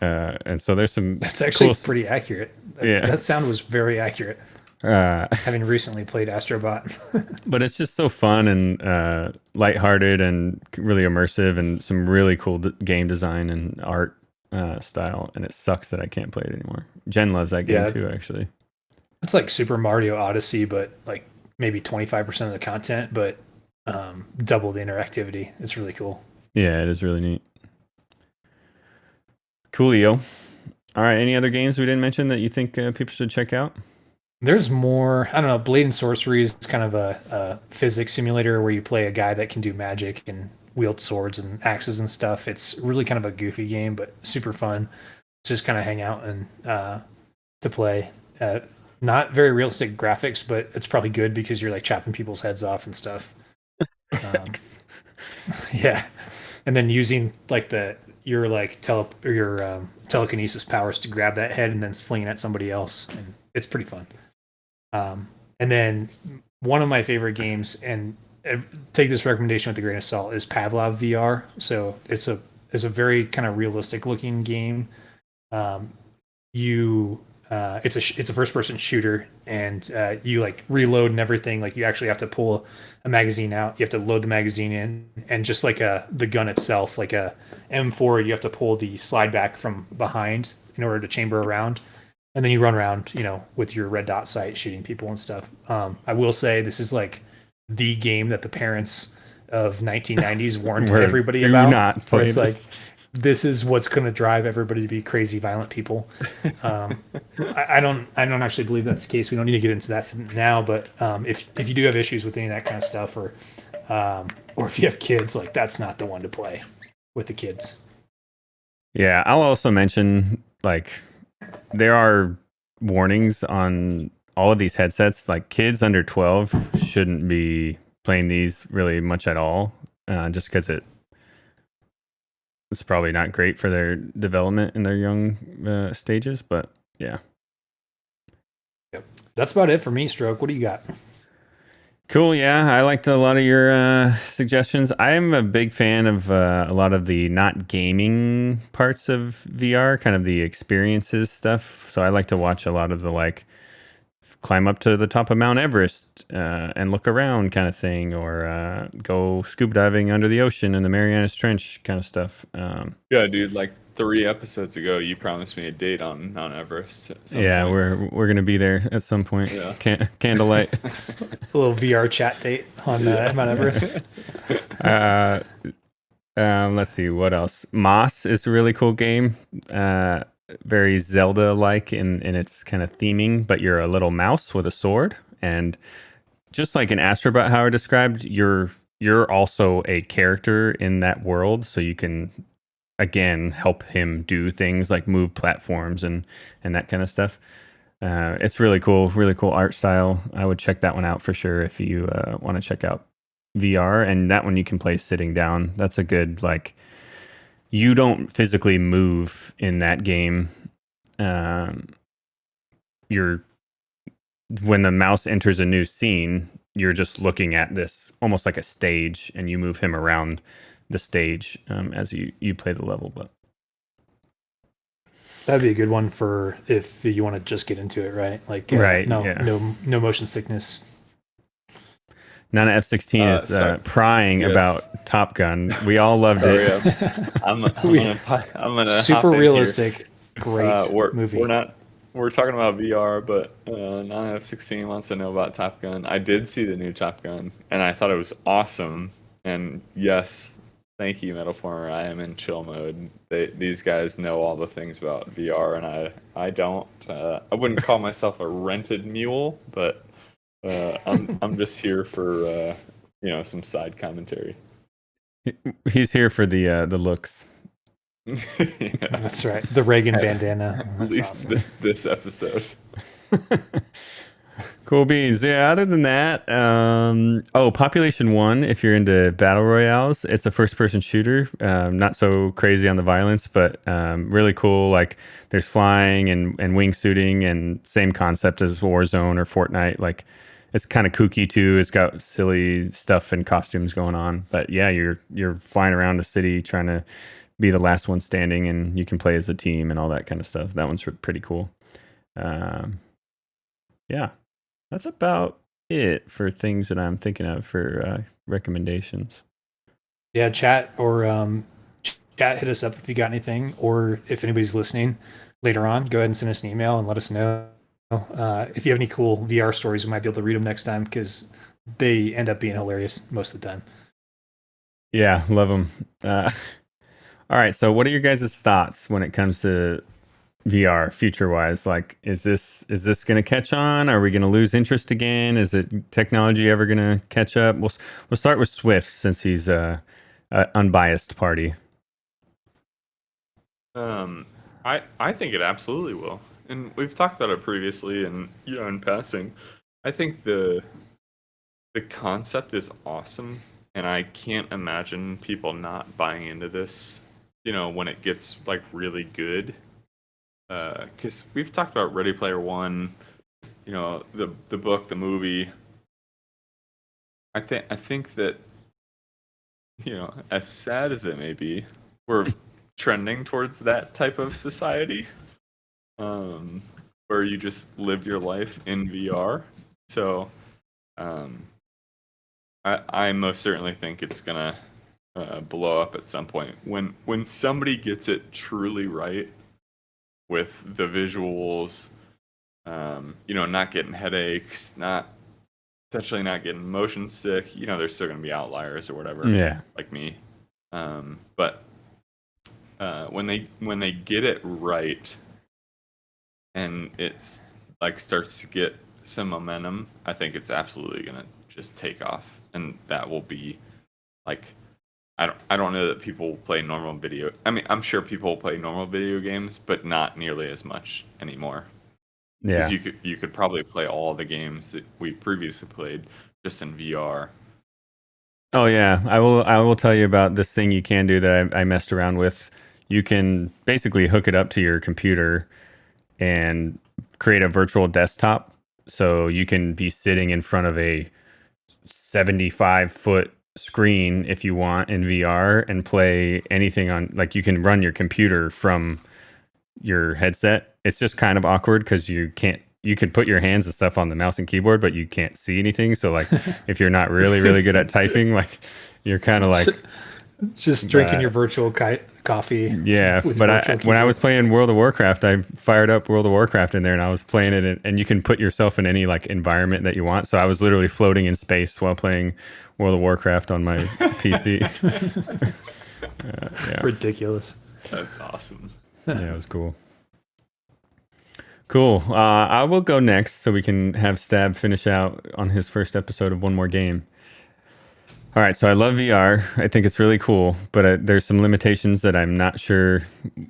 A: and so there's some.
D: That's actually pretty accurate.
A: Yeah,
D: that sound was very accurate. Having recently played Astrobot.
A: But it's just so fun and lighthearted and really immersive, and some really cool game design and art style. And it sucks that I can't play it anymore. Jen loves that game too, actually.
D: It's like Super Mario Odyssey, but like maybe 25% of the content, but double the interactivity. It's really cool.
A: Yeah, it is really neat. Coolio. All right, any other games we didn't mention that you think people should check out?
D: There's more. I don't know. Blade and Sorcery is kind of a physics simulator where you play a guy that can do magic and wield swords and axes and stuff. It's really kind of a goofy game, but super fun. Just kind of hang out and to play. Not very realistic graphics, but it's probably good because you're like chopping people's heads off and stuff. Yeah, and then using like your telekinesis powers to grab that head and then fling it at somebody else, and it's pretty fun. And then one of my favorite games, and take this recommendation with a grain of salt, is Pavlov VR. So it's a very kind of realistic looking game. It's a first person shooter, and you like reload and everything. Like you actually have to pull a magazine out. You have to load the magazine in, and just like the gun itself, like a M4, you have to pull the slide back from behind in order to chamber around. And then you run around, with your red dot sight shooting people and stuff. I will say this is like the game that the parents of 1990s warned everybody about.
A: Do not play
D: it's
A: this.
D: like, this is what's going to drive everybody to be crazy, violent people. I don't actually believe that's the case. We don't need to get into that now. But if you do have issues with any of that kind of stuff, or if you have kids, like that's not the one to play with the kids.
A: Yeah, I'll also mention like there are warnings on all of these headsets. Like kids under 12 shouldn't be playing these really much at all, just because it's probably not great for their development in their young stages. But yeah.
D: Yep. That's about it for me, Stroke. What do you got?
A: Cool. Yeah, I liked a lot of your suggestions. I am a big fan of a lot of the not gaming parts of VR, kind of the experiences stuff. So I like to watch a lot of the like climb up to the top of Mount Everest and look around kind of thing, or go scuba diving under the ocean in the Marianas Trench kind of stuff.
B: Yeah, dude, like 3 episodes ago, you promised me a date on Mount Everest. At some
A: Yeah,
B: point.
A: we're gonna be there at some point.
B: Yeah.
A: Candlelight.
D: A little VR chat date on Mount Everest.
A: Let's see what else. Moss is a really cool game. Very Zelda-like in its kind of theming, but you're a little mouse with a sword, and just like in Astrobot, how I described, you're also a character in that world, so you can again help him do things like move platforms and that kind of stuff. It's really cool art style. I would check that one out for sure if you want to check out VR, and that one you can play sitting down. That's a good, like, you don't physically move in that game. You're when the mouse enters a new scene, you're just looking at this almost like a stage, and you move him around the stage as you play the level. But
D: That'd be a good one for if you want to just get into it, right? Like,
A: Right,
D: no,
A: yeah.
D: no motion sickness.
A: Nana F16 is
B: sorry.
A: prying
B: Yes.
A: about Top Gun. We all loved
B: Oh,
A: it.
B: yeah. I'm gonna
D: Super
B: hop in
D: realistic, great
B: here.
D: movie.
B: We're talking about VR, but Nana F16 wants to know about Top Gun. I did see the new Top Gun, and I thought it was awesome. And yes, thank you, Metal Former. I am in chill mode. These guys know all the things about VR, and I don't. I wouldn't call myself a rented mule, but I'm just here for some side commentary.
A: He's here for the looks.
B: Yeah,
D: That's right. The Reagan bandana.
B: at
D: That's
B: least
D: awesome.
B: this episode.
A: Cool beans. Yeah, other than that, Population 1, if you're into battle royales, it's a first-person shooter. Not so crazy on the violence, but really cool. Like, there's flying and wingsuiting, and same concept as Warzone or Fortnite. Like, it's kind of kooky too. It's got silly stuff and costumes going on. But yeah, you're flying around a city trying to be the last one standing, and you can play as a team and all that kind of stuff. That one's pretty cool. Yeah, that's about it for things that I'm thinking of for recommendations.
D: Yeah, chat hit us up if you got anything, or if anybody's listening later on, go ahead and send us an email and let us know. If you have any cool VR stories, we might be able to read them next time, because they end up being hilarious most of the time.
A: Yeah, love them. All right, so what are your guys' thoughts when it comes to VR future-wise? Like, is this going to catch on? Are we going to lose interest again? Is it technology ever going to catch up? We'll start with Swift, since he's a unbiased party.
B: I think it absolutely will, and we've talked about it previously, and in passing, I think the concept is awesome, and I can't imagine people not buying into this. When it gets like really good, because we've talked about Ready Player One, the book, the movie. I think that as sad as it may be, we're trending towards that type of society, where you just live your life in VR. So, I most certainly think it's gonna blow up at some point when somebody gets it truly right with the visuals. Not getting headaches, essentially not getting motion sick. There's still gonna be outliers or whatever.
A: Yeah.
B: Like me. But when they get it right, and it's like starts to get some momentum, I think it's absolutely gonna just take off, and that will be like, I don't know that people will play normal video. I mean, I'm sure people will play normal video games, but not nearly as much anymore.
A: Yeah.
B: Because you could probably play all the games that we previously played just in VR.
A: Oh yeah, I will tell you about this thing you can do that I messed around with. You can basically hook it up to your computer and create a virtual desktop, so you can be sitting in front of a 75-foot screen if you want in VR and play anything on, like, you can run your computer from your headset. It's just kind of awkward because you can't you can put your hands and stuff on the mouse and keyboard, but you can't see anything. So like if you're not really, really good at typing, like you're kind of like
D: just drinking your virtual coffee.
A: Yeah, but when I was playing World of Warcraft, I fired up World of Warcraft in there, and I was playing it, and you can put yourself in any like environment that you want. So I was literally floating in space while playing World of Warcraft on my PC.
D: Yeah. Ridiculous.
B: That's awesome.
A: Yeah, it was cool. Cool. I will go next so we can have Stab finish out on his first episode of One More Game. All right, so I love VR. I think it's really cool, but there's some limitations that I'm not sure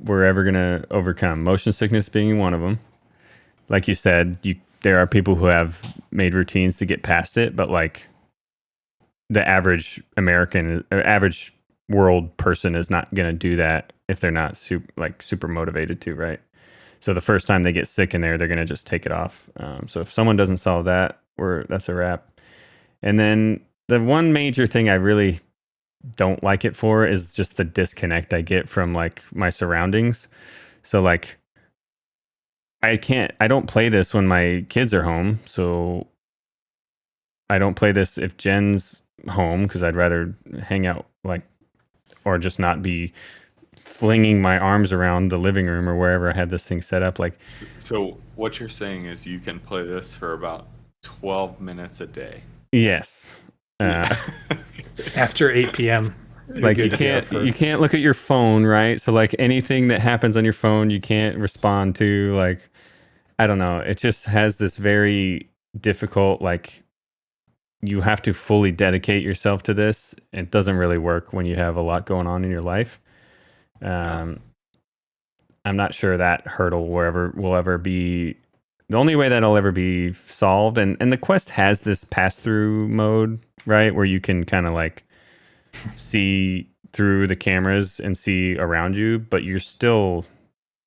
A: we're ever going to overcome. Motion sickness being one of them. Like you said, there are people who have made routines to get past it, but like the average American, average world person is not going to do that if they're not super motivated to, right? So the first time they get sick in there, they're going to just take it off. So if someone doesn't solve that, that's a wrap. And then the one major thing I really don't like it for is just the disconnect I get from like my surroundings. So like I don't play this when my kids are home. So I don't play this if Jen's home because I'd rather hang out or just not be flinging my arms around the living room or wherever I had this thing set up. Like,
B: so what you're saying is you can play this for about 12 minutes a day.
A: Yes.
D: After 8 p.m.
A: Like you can't look at your phone, right? So like anything that happens on your phone, you can't respond to. Like, I don't know. It just has this very difficult, like, you have to fully dedicate yourself to this. It doesn't really work when you have a lot going on in your life. I'm not sure that hurdle will ever be. The only way that'll ever be solved, and the Quest has this pass-through mode, right, where you can kind of like see through the cameras and see around you, but you're still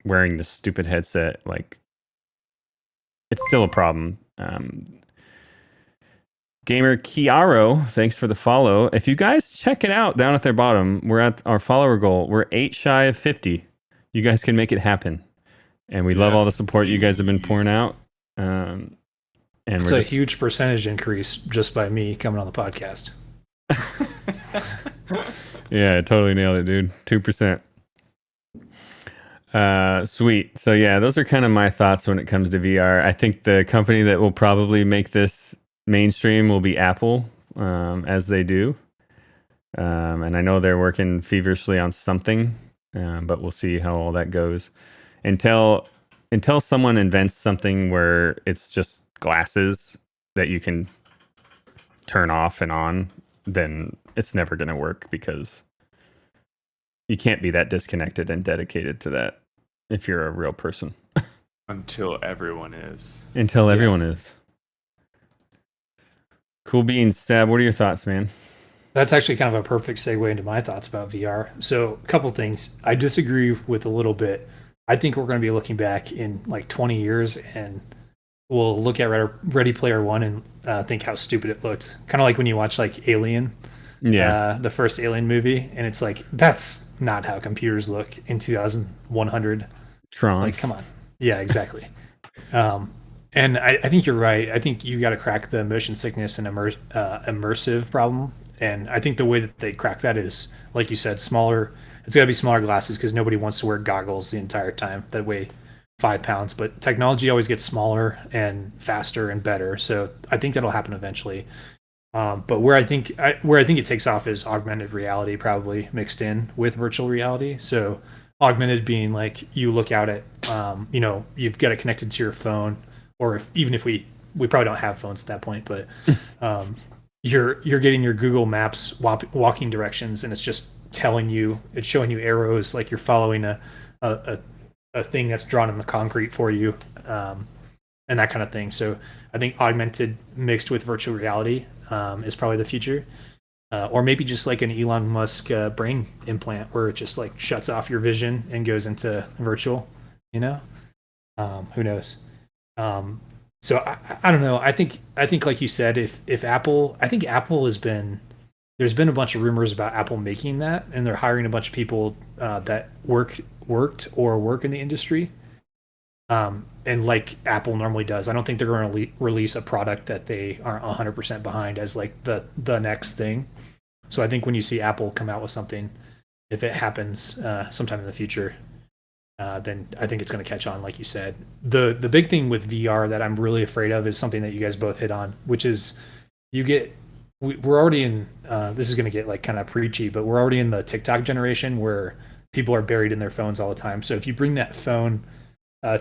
A: wearing this stupid headset. Like, it's still a problem. Gamer Kiaro, thanks for the follow. If you guys check it out down at their bottom, we're at our follower goal. We're 8 shy of 50. You guys can make it happen. And we love all the support you guys have been pouring out. And
D: it's a huge percentage increase just by me coming on the podcast.
A: Yeah, totally nailed it, dude. 2%. Sweet. So yeah, those are kind of my thoughts when it comes to VR. I think the company that will probably make this mainstream will be Apple, as they do. And I know they're working feverishly on something, but we'll see how all that goes. Until someone invents something where it's just glasses that you can turn off and on, then it's never going to work because you can't be that disconnected and dedicated to that if you're a real person.
B: Until everyone is.
A: Until everyone is. Cool beans, Stab. What are your thoughts, man?
D: That's actually kind of a perfect segue into my thoughts about VR. So a couple things. I disagree with a little bit. I think we're going to be looking back in like 20 years and we'll look at Ready Player One and think how stupid it looked. Kind of like when you watch like Alien, the first Alien movie, and it's like, that's not how computers look in 2100.
A: Tron.
D: Like, come on. Yeah, exactly. And I think you're right. I think you got to crack the motion sickness and immersive problem. And I think the way that they crack that is, like you said, smaller. It's got to be smaller glasses because nobody wants to wear goggles the entire time that weigh 5 pounds. But technology always gets smaller and faster and better. So I think that'll happen eventually. But where I think it takes off is augmented reality, probably mixed in with virtual reality. So augmented being like you look out at, you've got it connected to your phone. Or even if we probably don't have phones at that point, but you're getting your Google Maps walking directions, and it's just showing you arrows like you're following a thing that's drawn in the concrete for you, and that kind of thing. So I think augmented mixed with virtual reality is probably the future, or maybe just like an Elon Musk brain implant where it just like shuts off your vision and goes into virtual. Who knows? So I don't know. I think like you said, if Apple, I think Apple there's been a bunch of rumors about Apple making that, and they're hiring a bunch of people that worked or work in the industry. and like Apple normally does, I don't think they're going to release a product that they aren't 100% behind as like the next thing. So I think when you see Apple come out with something, if it happens sometime in the future, then I think it's going to catch on, like you said. The big thing with VR that I'm really afraid of is something that you guys both hit on, which is we're already in, this is going to get like kind of preachy, but we're already in the TikTok generation where people are buried in their phones all the time. So if you bring that phone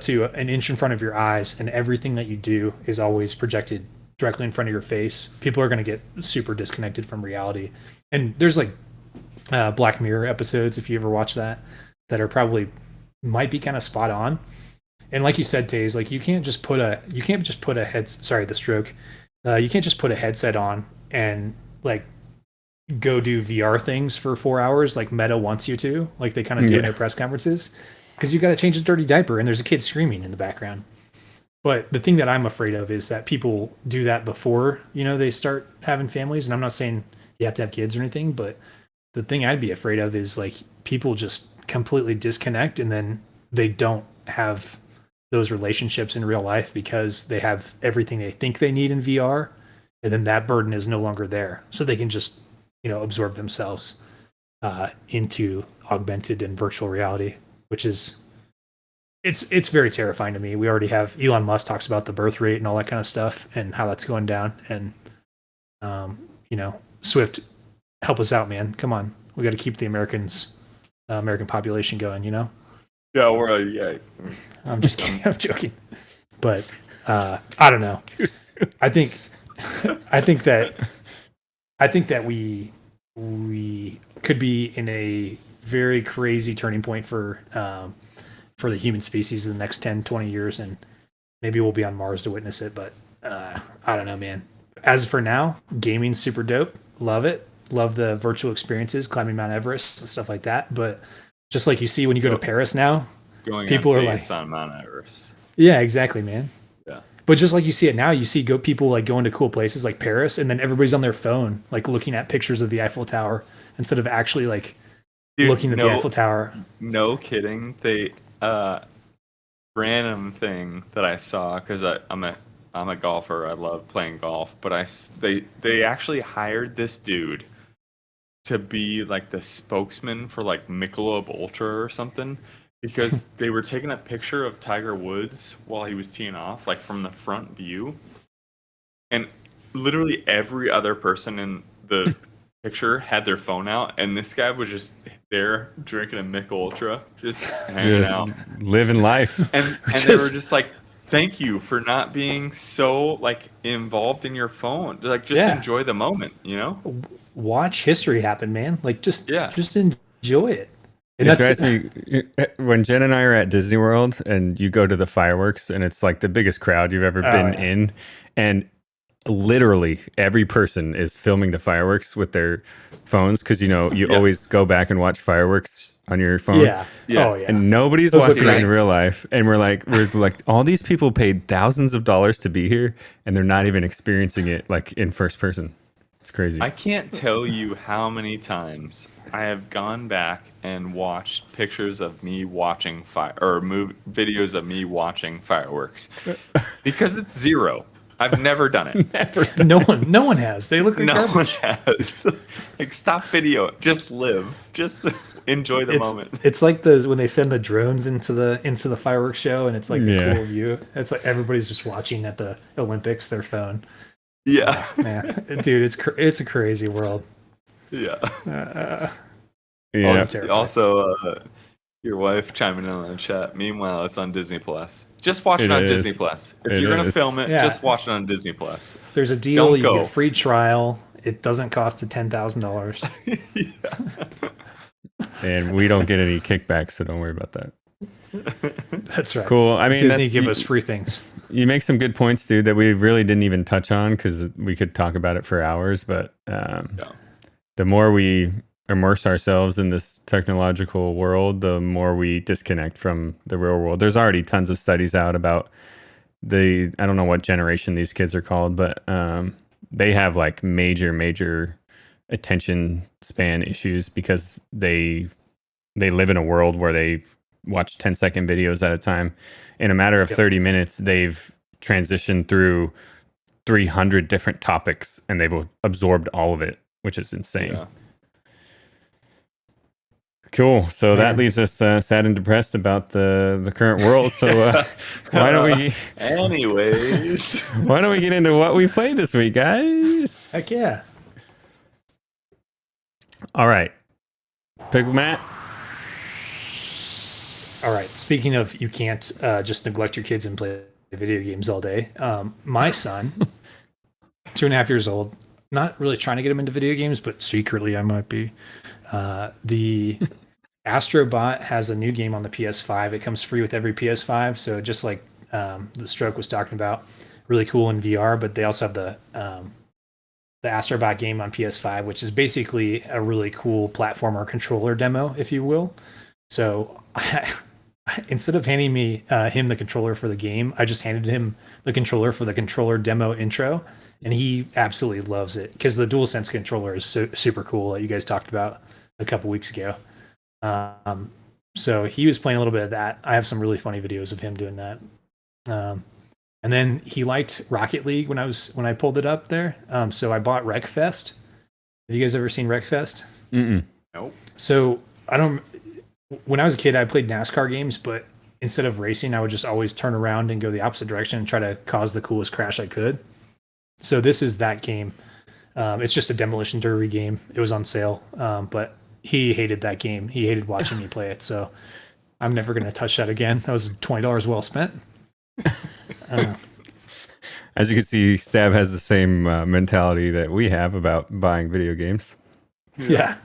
D: to an inch in front of your eyes and everything that you do is always projected directly in front of your face, people are going to get super disconnected from reality. And there's like Black Mirror episodes, if you ever watch that are probably might be kind of spot on. And like you said, Taze, like you can't just put a theStroke. You can't just put a headset on and like go do VR things for 4 hours like Meta wants you to, like they kind of do in their press conferences, because you got to change a dirty diaper and there's a kid screaming in the background. But the thing that I'm afraid of is that people do that before, they start having families. And I'm not saying you have to have kids or anything, but the thing I'd be afraid of is like people just completely disconnect and then they don't have those relationships in real life because they have everything they think they need in VR, and then that burden is no longer there. So they can just, absorb themselves into augmented and virtual reality, which is, it's very terrifying to me. We already have Elon Musk talks about the birth rate and all that kind of stuff and how that's going down. And, Swift, help us out, man. Come on. We got to keep the American population going,
B: Yeah,
D: I'm just kidding. I'm joking. But I don't know. I think that we could be in a very crazy turning point for the human species in the next 10, 20 years, and maybe we'll be on Mars to witness it. But I don't know, man. As for now, gaming's super dope. Love it. Love the virtual experiences, climbing Mount Everest and stuff like that. But just like you see when you go to Paris now, people are like
B: on Mount Everest.
D: Yeah, exactly, man.
B: Yeah.
D: But just like you see it now, you see people like going to cool places like Paris, and then everybody's on their phone, like looking at pictures of the Eiffel Tower instead of actually like looking at the Eiffel Tower. No
B: kidding. They random thing that I saw, because I'm a golfer. I love playing golf, but they actually hired this dude to be like the spokesman for like Michelob Ultra or something, because they were taking a picture of Tiger Woods while he was teeing off, like from the front view, and literally every other person in the picture had their phone out, and this guy was just there drinking a Michelob Ultra, just hanging out,
A: living life.
B: And they were just like, thank you for not being so like involved in your phone. Like just enjoy the moment,
D: Watch history happen, man. Like just enjoy it. And
A: when Jen and I are at Disney World and you go to the fireworks and it's like the biggest crowd you've ever been in, and literally every person is filming the fireworks with their phones, because you always go back and watch fireworks on your phone. And nobody's watching it in real life, and we're like all these people paid thousands of dollars to be here and they're not even experiencing it like in first person. It's crazy.
B: I can't tell you how many times I have gone back and watched pictures of me watching videos of me watching fireworks, because it's zero. I've never done it.
D: No one has. They look like garbage.
B: No one has. Like, stop video. Just live. Just enjoy the moment.
D: It's like when they send the drones into the fireworks show, and it's like a cool view. It's like everybody's just watching at the Olympics their phone.
B: Yeah,
D: man, dude, it's a crazy world.
B: Yeah.
D: Also,
B: your wife chiming in on the chat. Meanwhile, it's on Disney Plus. Just watch it on Disney Plus. If you're gonna film it, just watch it on Disney Plus.
D: There's a deal. You get a free trial. It doesn't cost $10,000.
A: And we don't get any kickbacks, so don't worry about that.
D: That's right.
A: Cool. I mean,
D: Disney give us free things.
A: You make some good points, dude, that we really didn't even touch on, because we could talk about it for hours. But the more we immerse ourselves in this technological world, the more we disconnect from the real world. There's already tons of studies out about I don't know what generation these kids are called, but they have like major attention span issues because they live in a world where they watch 10-second videos at a time. In a matter of 30 minutes, they've transitioned through 300 different topics, and they've absorbed all of it, which is insane.
B: Yeah.
A: Cool. So that
D: Man.
A: leaves us sad and depressed about the current world. So why don't we
B: Anyways.
A: why don't we get into what we played this week, guys?
D: Heck yeah.
A: All right, PickleMatt.
D: All right. Speaking of, you can't just neglect your kids and play video games all day. My son, 2.5 years old, not really trying to get him into video games, but secretly I might be. The Astrobot has a new game on the PS5. It comes free with every PS5. So just like theStroke was talking about, really cool in VR. But they also have the Astrobot game on PS5, which is basically a really cool platformer controller demo, if you will. So instead of handing him the controller for the game, I just handed him the controller for the controller demo intro, and he absolutely loves it because the DualSense controller is super cool that you guys talked about a couple weeks ago. So he was playing a little bit of that. I have some really funny videos of him doing that. And then he liked Rocket League when I pulled it up there. So I bought Wreckfest. Have you guys ever seen Wreckfest?
A: Mm-mm.
B: Nope.
D: So when I was a kid, I played NASCAR games, but instead of racing, I would just always turn around and go the opposite direction and try to cause the coolest crash I could. So this is that game. It's just a demolition derby game. It was on sale, but he hated that game. He hated watching me play it. So I'm never going to touch that again. That was $20 well spent.
A: As you can see, Stab has the same mentality that we have about buying video games.
D: Yeah.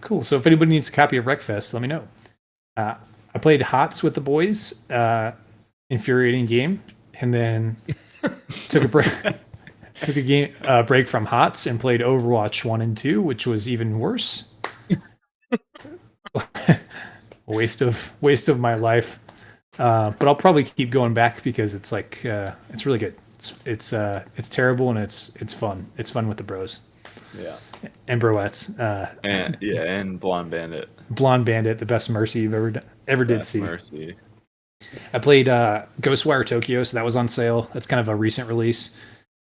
D: Cool. So if anybody needs a copy of Wreckfest, let me know. I played HOTS with the boys. Infuriating game. And then took a break. Took a break from HOTS and played Overwatch 1 and 2, which was even worse. waste of my life. But I'll probably keep going back because it's like it's really good. It's terrible and it's fun. It's fun with the bros.
B: Yeah.
D: And broettes.
B: And Blonde Bandit.
D: Blonde Bandit, the best Mercy you've ever did see.
B: Mercy.
D: I played Ghostwire Tokyo, so that was on sale. That's kind of a recent release.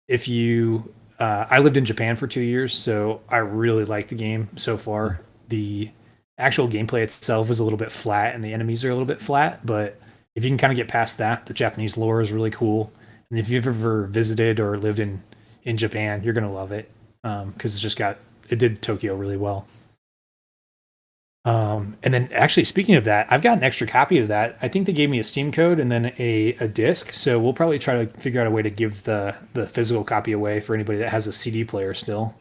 D: If you, I lived in Japan for 2 years, so I really like the game so far. The actual gameplay itself is a little bit flat, and the enemies are a little bit flat. But if you can kind of get past that, the Japanese lore is really cool. And if you've ever visited or lived in Japan, you're gonna love it because it did Tokyo really well. And then actually speaking of that, I've got an extra copy of that. I think they gave me a Steam code and then a disc. So we'll probably try to figure out a way to give the physical copy away for anybody that has a CD player still.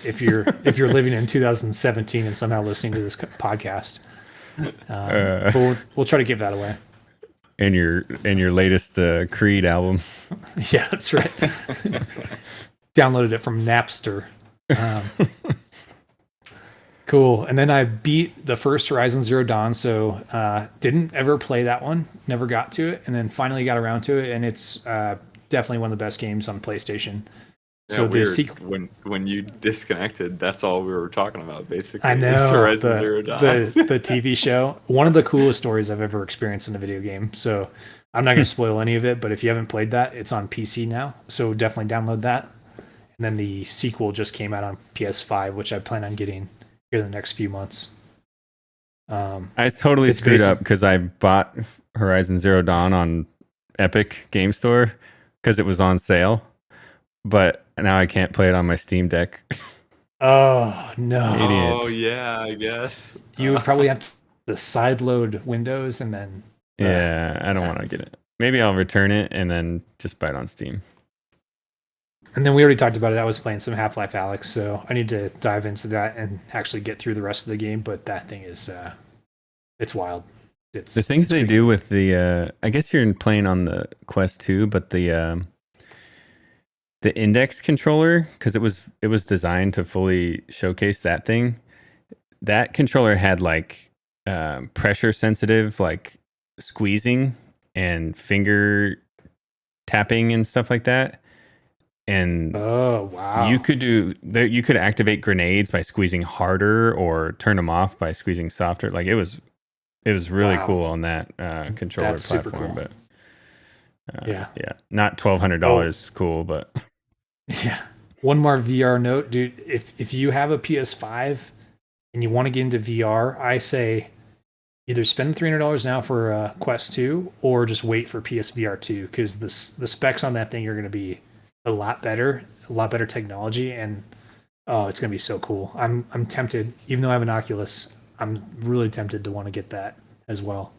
D: If you're living in 2017 and somehow listening to this podcast, but we'll try to give that away.
A: In your latest Creed album.
D: Yeah, that's right. Downloaded it from Napster. Cool. And then I beat the first Horizon Zero Dawn, so didn't ever play that one, never got to it, and then finally got around to it, and it's definitely one of the best games on PlayStation.
B: Yeah,
D: So
B: weird.
D: the sequel,
B: When you disconnected, that's all we were talking about, basically.
D: I know
B: was Horizon Zero Dawn.
D: the TV show, one of the coolest stories I've ever experienced in a video game. So I'm not going to spoil any of it, but if you haven't played that, it's on PC now, so definitely download that. And then the sequel just came out on PS5, which I plan on getting here in the next few months.
A: I totally screwed up because I bought Horizon Zero Dawn on Epic Game Store because it was on sale, but now I can't play it on my Steam Deck.
D: Oh no!
A: Idiot.
B: Oh yeah, I guess
D: You would probably have to sideload Windows and then.
A: Yeah, I don't want to get it. Maybe I'll return it and then just buy it on Steam.
D: And then we already talked about it. I was playing some Half-Life Alyx, so I need to dive into that and actually get through the rest of the game. But that thing is, it's wild.
A: The things they do with the, I guess you're playing on the Quest 2, but the index controller, because it was designed to fully showcase that thing. That controller had like pressure sensitive, like squeezing and finger tapping and stuff like that. And
D: oh wow,
A: you could activate grenades by squeezing harder or turn them off by squeezing softer. Like it was it was really
D: Wow.
A: cool on that controller
D: That's super
A: platform.
D: cool.
A: But
D: Yeah.
A: not $1,200 cool, but
D: Yeah. One more VR note, dude. If you have a PS5 and you want to get into VR, I say either spend $300 now for Quest 2 or just wait for PSVR 2 because the specs on that thing are going to be a lot better technology, and oh, it's going to be so cool. I'm tempted, even though I have an Oculus, I'm really tempted to want to get that as well.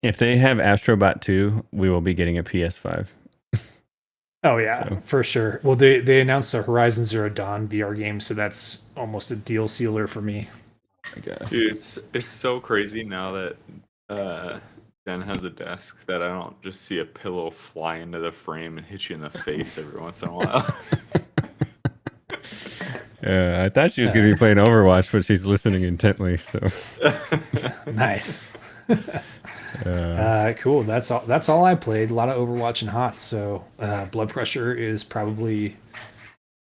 A: if they have Astrobot 2, we will be getting a PS5.
D: Oh yeah,
A: So.
D: for sure. Well, they announced the Horizon Zero Dawn VR game, so that's almost a deal sealer for me.
A: I guess.
B: Dude, it's so crazy now that Jen has a desk that I don't just see a pillow fly into the frame and hit you in the face every once in a while.
A: I thought she was going to be playing Overwatch, but she's listening intently. So
D: Nice. Cool. That's all I played. A lot of Overwatch and HOTS. So blood pressure is probably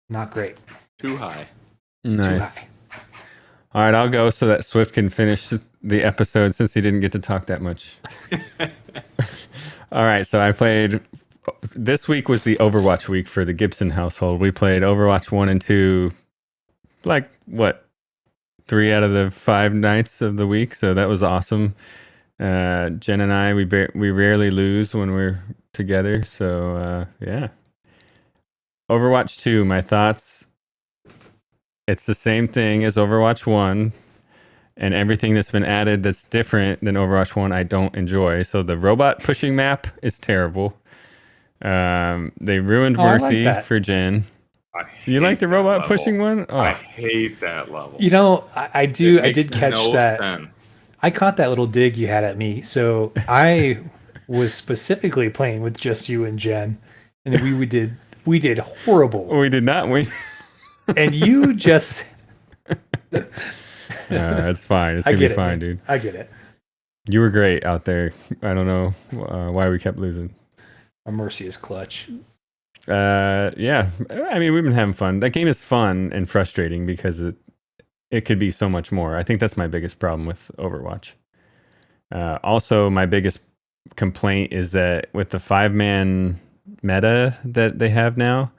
D: not great.
B: Too high.
A: nice.
D: Too high.
A: All right, I'll go so that Swift can finish the episode since he didn't get to talk that much. All right, so I played. This week was the Overwatch week for the Gibson household. We played Overwatch 1 and 2, like, 3 out of the 5 nights of the week, so that was awesome. Jen and I, we rarely lose when we're together, so yeah. Overwatch 2, my thoughts. It's the same thing as Overwatch 1, and everything that's been added that's different than Overwatch 1 I don't enjoy. So the robot pushing map is terrible. They ruined Mercy for Jen. You like the robot pushing one? Oh.
B: I hate that level.
D: You know, I do. I did catch
B: no
D: that.
B: Sense.
D: I caught that little dig you had at me. So I was specifically playing with just you and Jen, and we did horrible.
A: We did not win.
D: And you just
A: it's fine. It's gonna be fine, dude.
D: I get it.
A: You were great out there. I don't know why we kept losing.
D: Our Mercy is clutch.
A: Yeah. I mean, we've been having fun. That game is fun and frustrating because it could be so much more. I think that's my biggest problem with Overwatch. Also, my biggest complaint is that with the 5-man meta that they have now,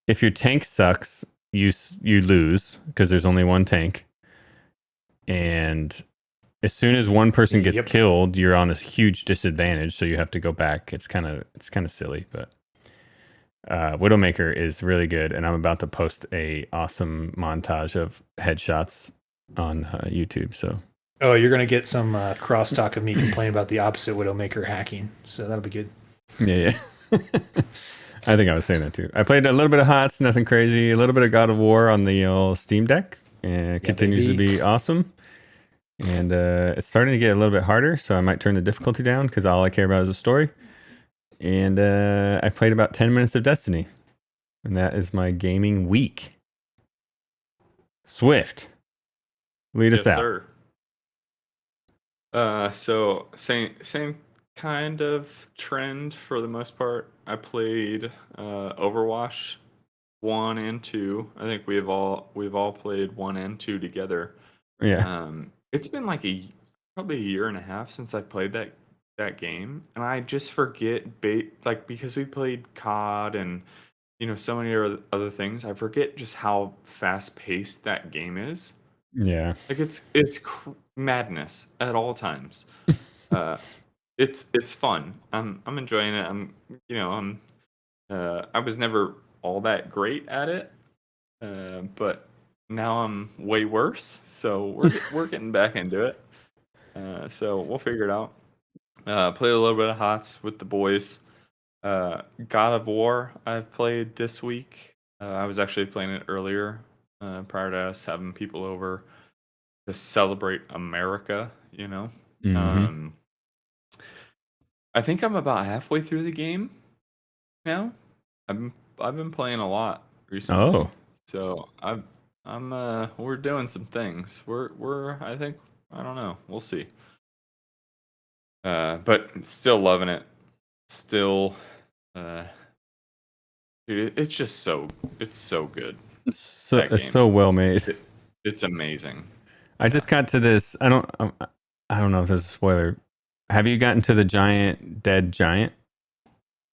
A: if your tank sucks, you lose because there's only one tank. And as soon as one person gets killed, you're on a huge disadvantage, so you have to go back. It's kind of silly, but Widowmaker is really good, and I'm about to post a awesome montage of headshots on YouTube. So,
D: oh, you're gonna get some crosstalk of me complaining about the opposite Widowmaker hacking, so that'll be good.
A: Yeah. I think I was saying that too. I played a little bit of HOTS, nothing crazy. A little bit of God of War on the old Steam Deck, and it continues to be awesome. And it's starting to get a little bit harder, so I might turn the difficulty down because all I care about is the story. And I played about 10 minutes of Destiny, and that is my gaming week. Swift, lead us out.
B: Sir. So same kind of trend for the most part. I played Overwatch 1 and 2. I think we've all played 1 and 2 together.
A: Yeah.
B: It's been like probably a year and a half since I played that game, and I just forget because we played COD and so many other things. I forget just how fast paced that game is.
A: Yeah.
B: Like it's madness at all times. It's fun. I'm enjoying it. I was never all that great at it, but now I'm way worse. So we're getting back into it. So we'll figure it out. Play a little bit of HOTS with the boys. God of War I've played this week. I was actually playing it earlier, prior to us having people over to celebrate America.
A: Mm-hmm.
B: I think I'm about halfway through the game now. I've been playing a lot recently.
A: Oh.
B: So we're doing some things. We're I think, I don't know. We'll see. But still loving it. Still, dude, it's so good.
A: It's so well made.
B: It's amazing.
A: I just got to this. I don't know if this is a spoiler. Have you gotten to the dead giant?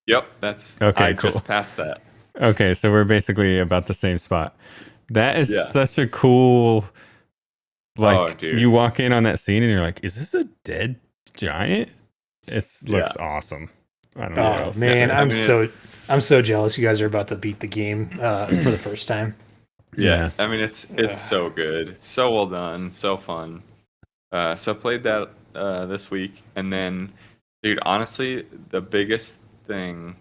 B: Yep, that's
A: Okay,
B: I
A: cool.
B: just passed that.
A: Okay, so we're basically about the same spot. That is
B: Yeah.
A: such a cool, like,
B: Oh, dude.
A: you walk in on that scene and you're like, is this a dead giant? It looks
B: Yeah.
A: awesome. I don't know what
D: Oh
A: else to
D: man,
A: say.
D: I'm so jealous. You guys are about to beat the game for the first time.
A: Yeah.
B: I mean, it's so good. It's so well done. So fun. So I played that this week, and then, dude, honestly, the biggest thing.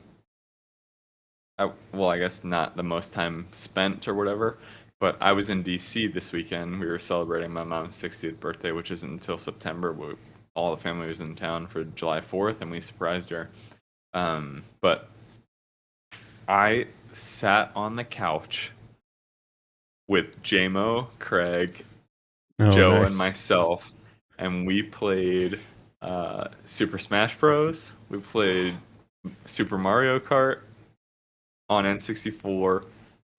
B: Well, I guess not the most time spent or whatever, but I was in DC this weekend. We were celebrating my mom's 60th birthday, which isn't until September. All the family was in town for July 4th, and we surprised her. But I sat on the couch with JMO, Craig,
A: Oh,
B: Joe,
A: nice.
B: and myself, and we played Super Smash Bros. We played Super Mario Kart on N64.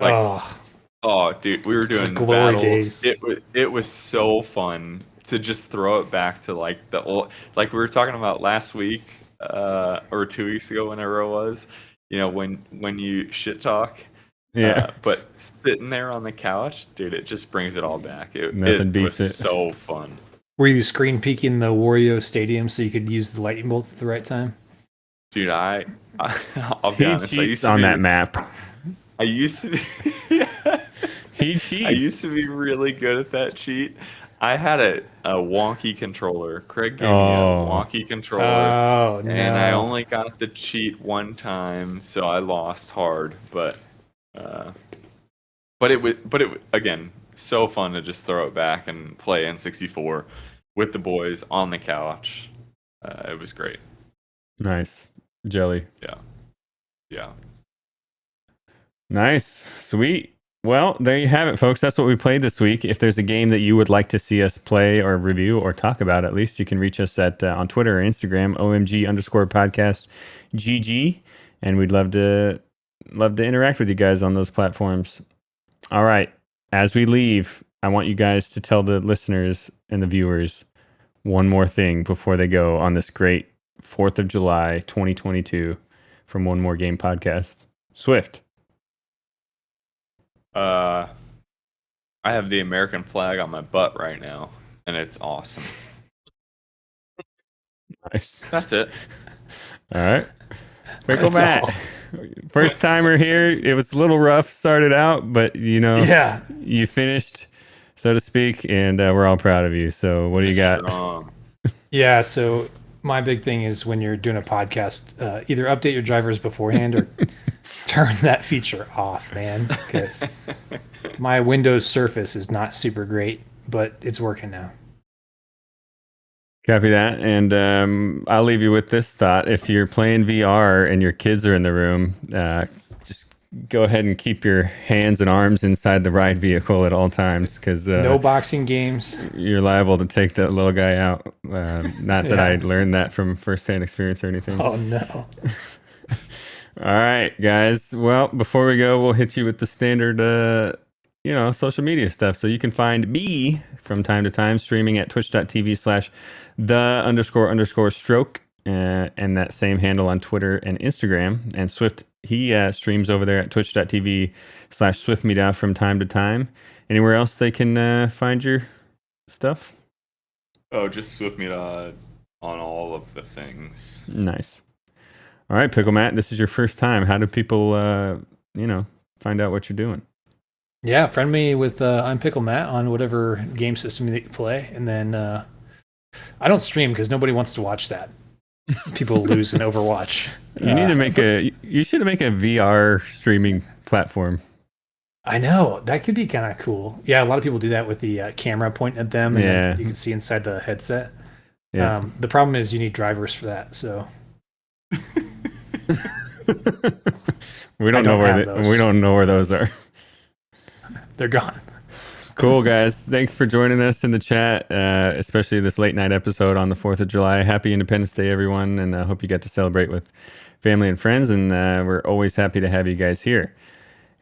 B: Oh, dude, we were doing
D: glory
B: battles.
D: days.
B: It was so fun to just throw it back to like the old, like we were talking about last week or 2 weeks ago, whenever it was. You know, when you shit talk.
A: Yeah.
B: But sitting there on the couch, dude, it just brings it all back.
A: Nothing beats
B: was
A: it.
B: so fun.
D: Were you screen peeking the Wario Stadium so you could use the lightning bolt at the right time?
B: Dude, I'll be
A: He
B: honest. I
A: cheats
B: used to
A: on
B: be,
A: that map.
B: I used to be.
A: He cheats.
B: I used to be really good at that cheat. I had a wonky controller. Craig gave me a wonky controller,
D: Oh no!
B: and I only got the cheat one time, so I lost hard. But it again, so fun to just throw it back and play N64 with the boys on the couch. It was great.
A: Nice. Jelly.
B: Yeah.
A: Nice. Sweet. Well, there you have it, folks. That's what we played this week. If there's a game that you would like to see us play or review or talk about, at least you can reach us at on Twitter or Instagram, OMG_podcastGG, and we'd love to interact with you guys on those platforms. All right. As we leave, I want you guys to tell the listeners and the viewers one more thing before they go on this great 4th of July 2022 from One More Game podcast. Swift.
B: I have the American flag on my butt right now, and it's awesome.
A: Nice.
B: That's it.
A: All right. PickleMatt. First timer here. It was a little rough, started out, but
D: Yeah.
A: you finished, so to speak, and we're all proud of you. So what do you got?
D: Yeah, so my big thing is when you're doing a podcast, either update your drivers beforehand or turn that feature off, man, because my Windows Surface is not super great, but it's working now.
A: Copy that. And I'll leave you with this thought. If you're playing VR and your kids are in the room, just go ahead and keep your hands and arms inside the ride vehicle at all times, because
D: No boxing games.
A: you're liable to take that little guy out. Not that I learned that from firsthand experience or anything.
D: Oh, no.
A: All right, guys. Well, before we go, we'll hit you with the standard, social media stuff. So you can find me from time to time streaming at twitch.tv/the__stroke and that same handle on Twitter and Instagram. And Swift, he streams over there at twitch.tv/Swiftmida from time to time. Anywhere else they can find your stuff?
B: Oh, just Swiftmida on all of the things.
A: Nice. All right, PickleMatt, this is your first time. How do people, find out what you're doing?
D: Yeah, friend me with ImPickleMatt on whatever game system that you play. And then I don't stream because nobody wants to watch that. People lose in Overwatch.
A: You need to you should make a VR streaming platform.
D: I know. That could be kind of cool. Yeah, a lot of people do that with the camera pointing at them and then you can see inside the headset.
A: Yeah.
D: The problem is you need drivers for that, so...
A: we don't know where those are.
D: They're gone.
A: Cool, guys. Thanks for joining us in the chat, especially this late night episode on the 4th of July. Happy Independence Day, everyone, and I hope you get to celebrate with family and friends, and we're always happy to have you guys here.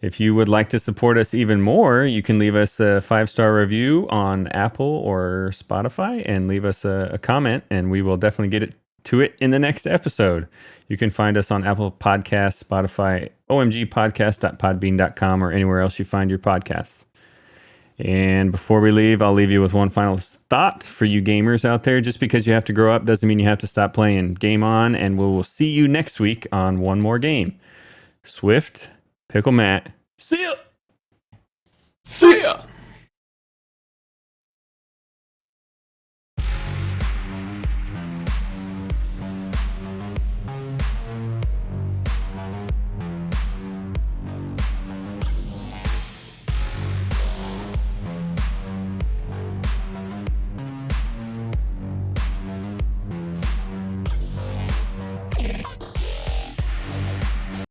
A: If you would like to support us even more, you can leave us a 5-star review on Apple or Spotify and leave us a comment, and we will definitely get to it in the next episode. You can find us on Apple Podcasts, Spotify, OMGpodcast.podbean.com, or anywhere else you find your podcasts. And before we leave, I'll leave you with one final thought for you gamers out there. Just because you have to grow up doesn't mean you have to stop playing. Game on, and we will see you next week on One More Game. Swift, Pickle Matt, see ya!
B: See ya!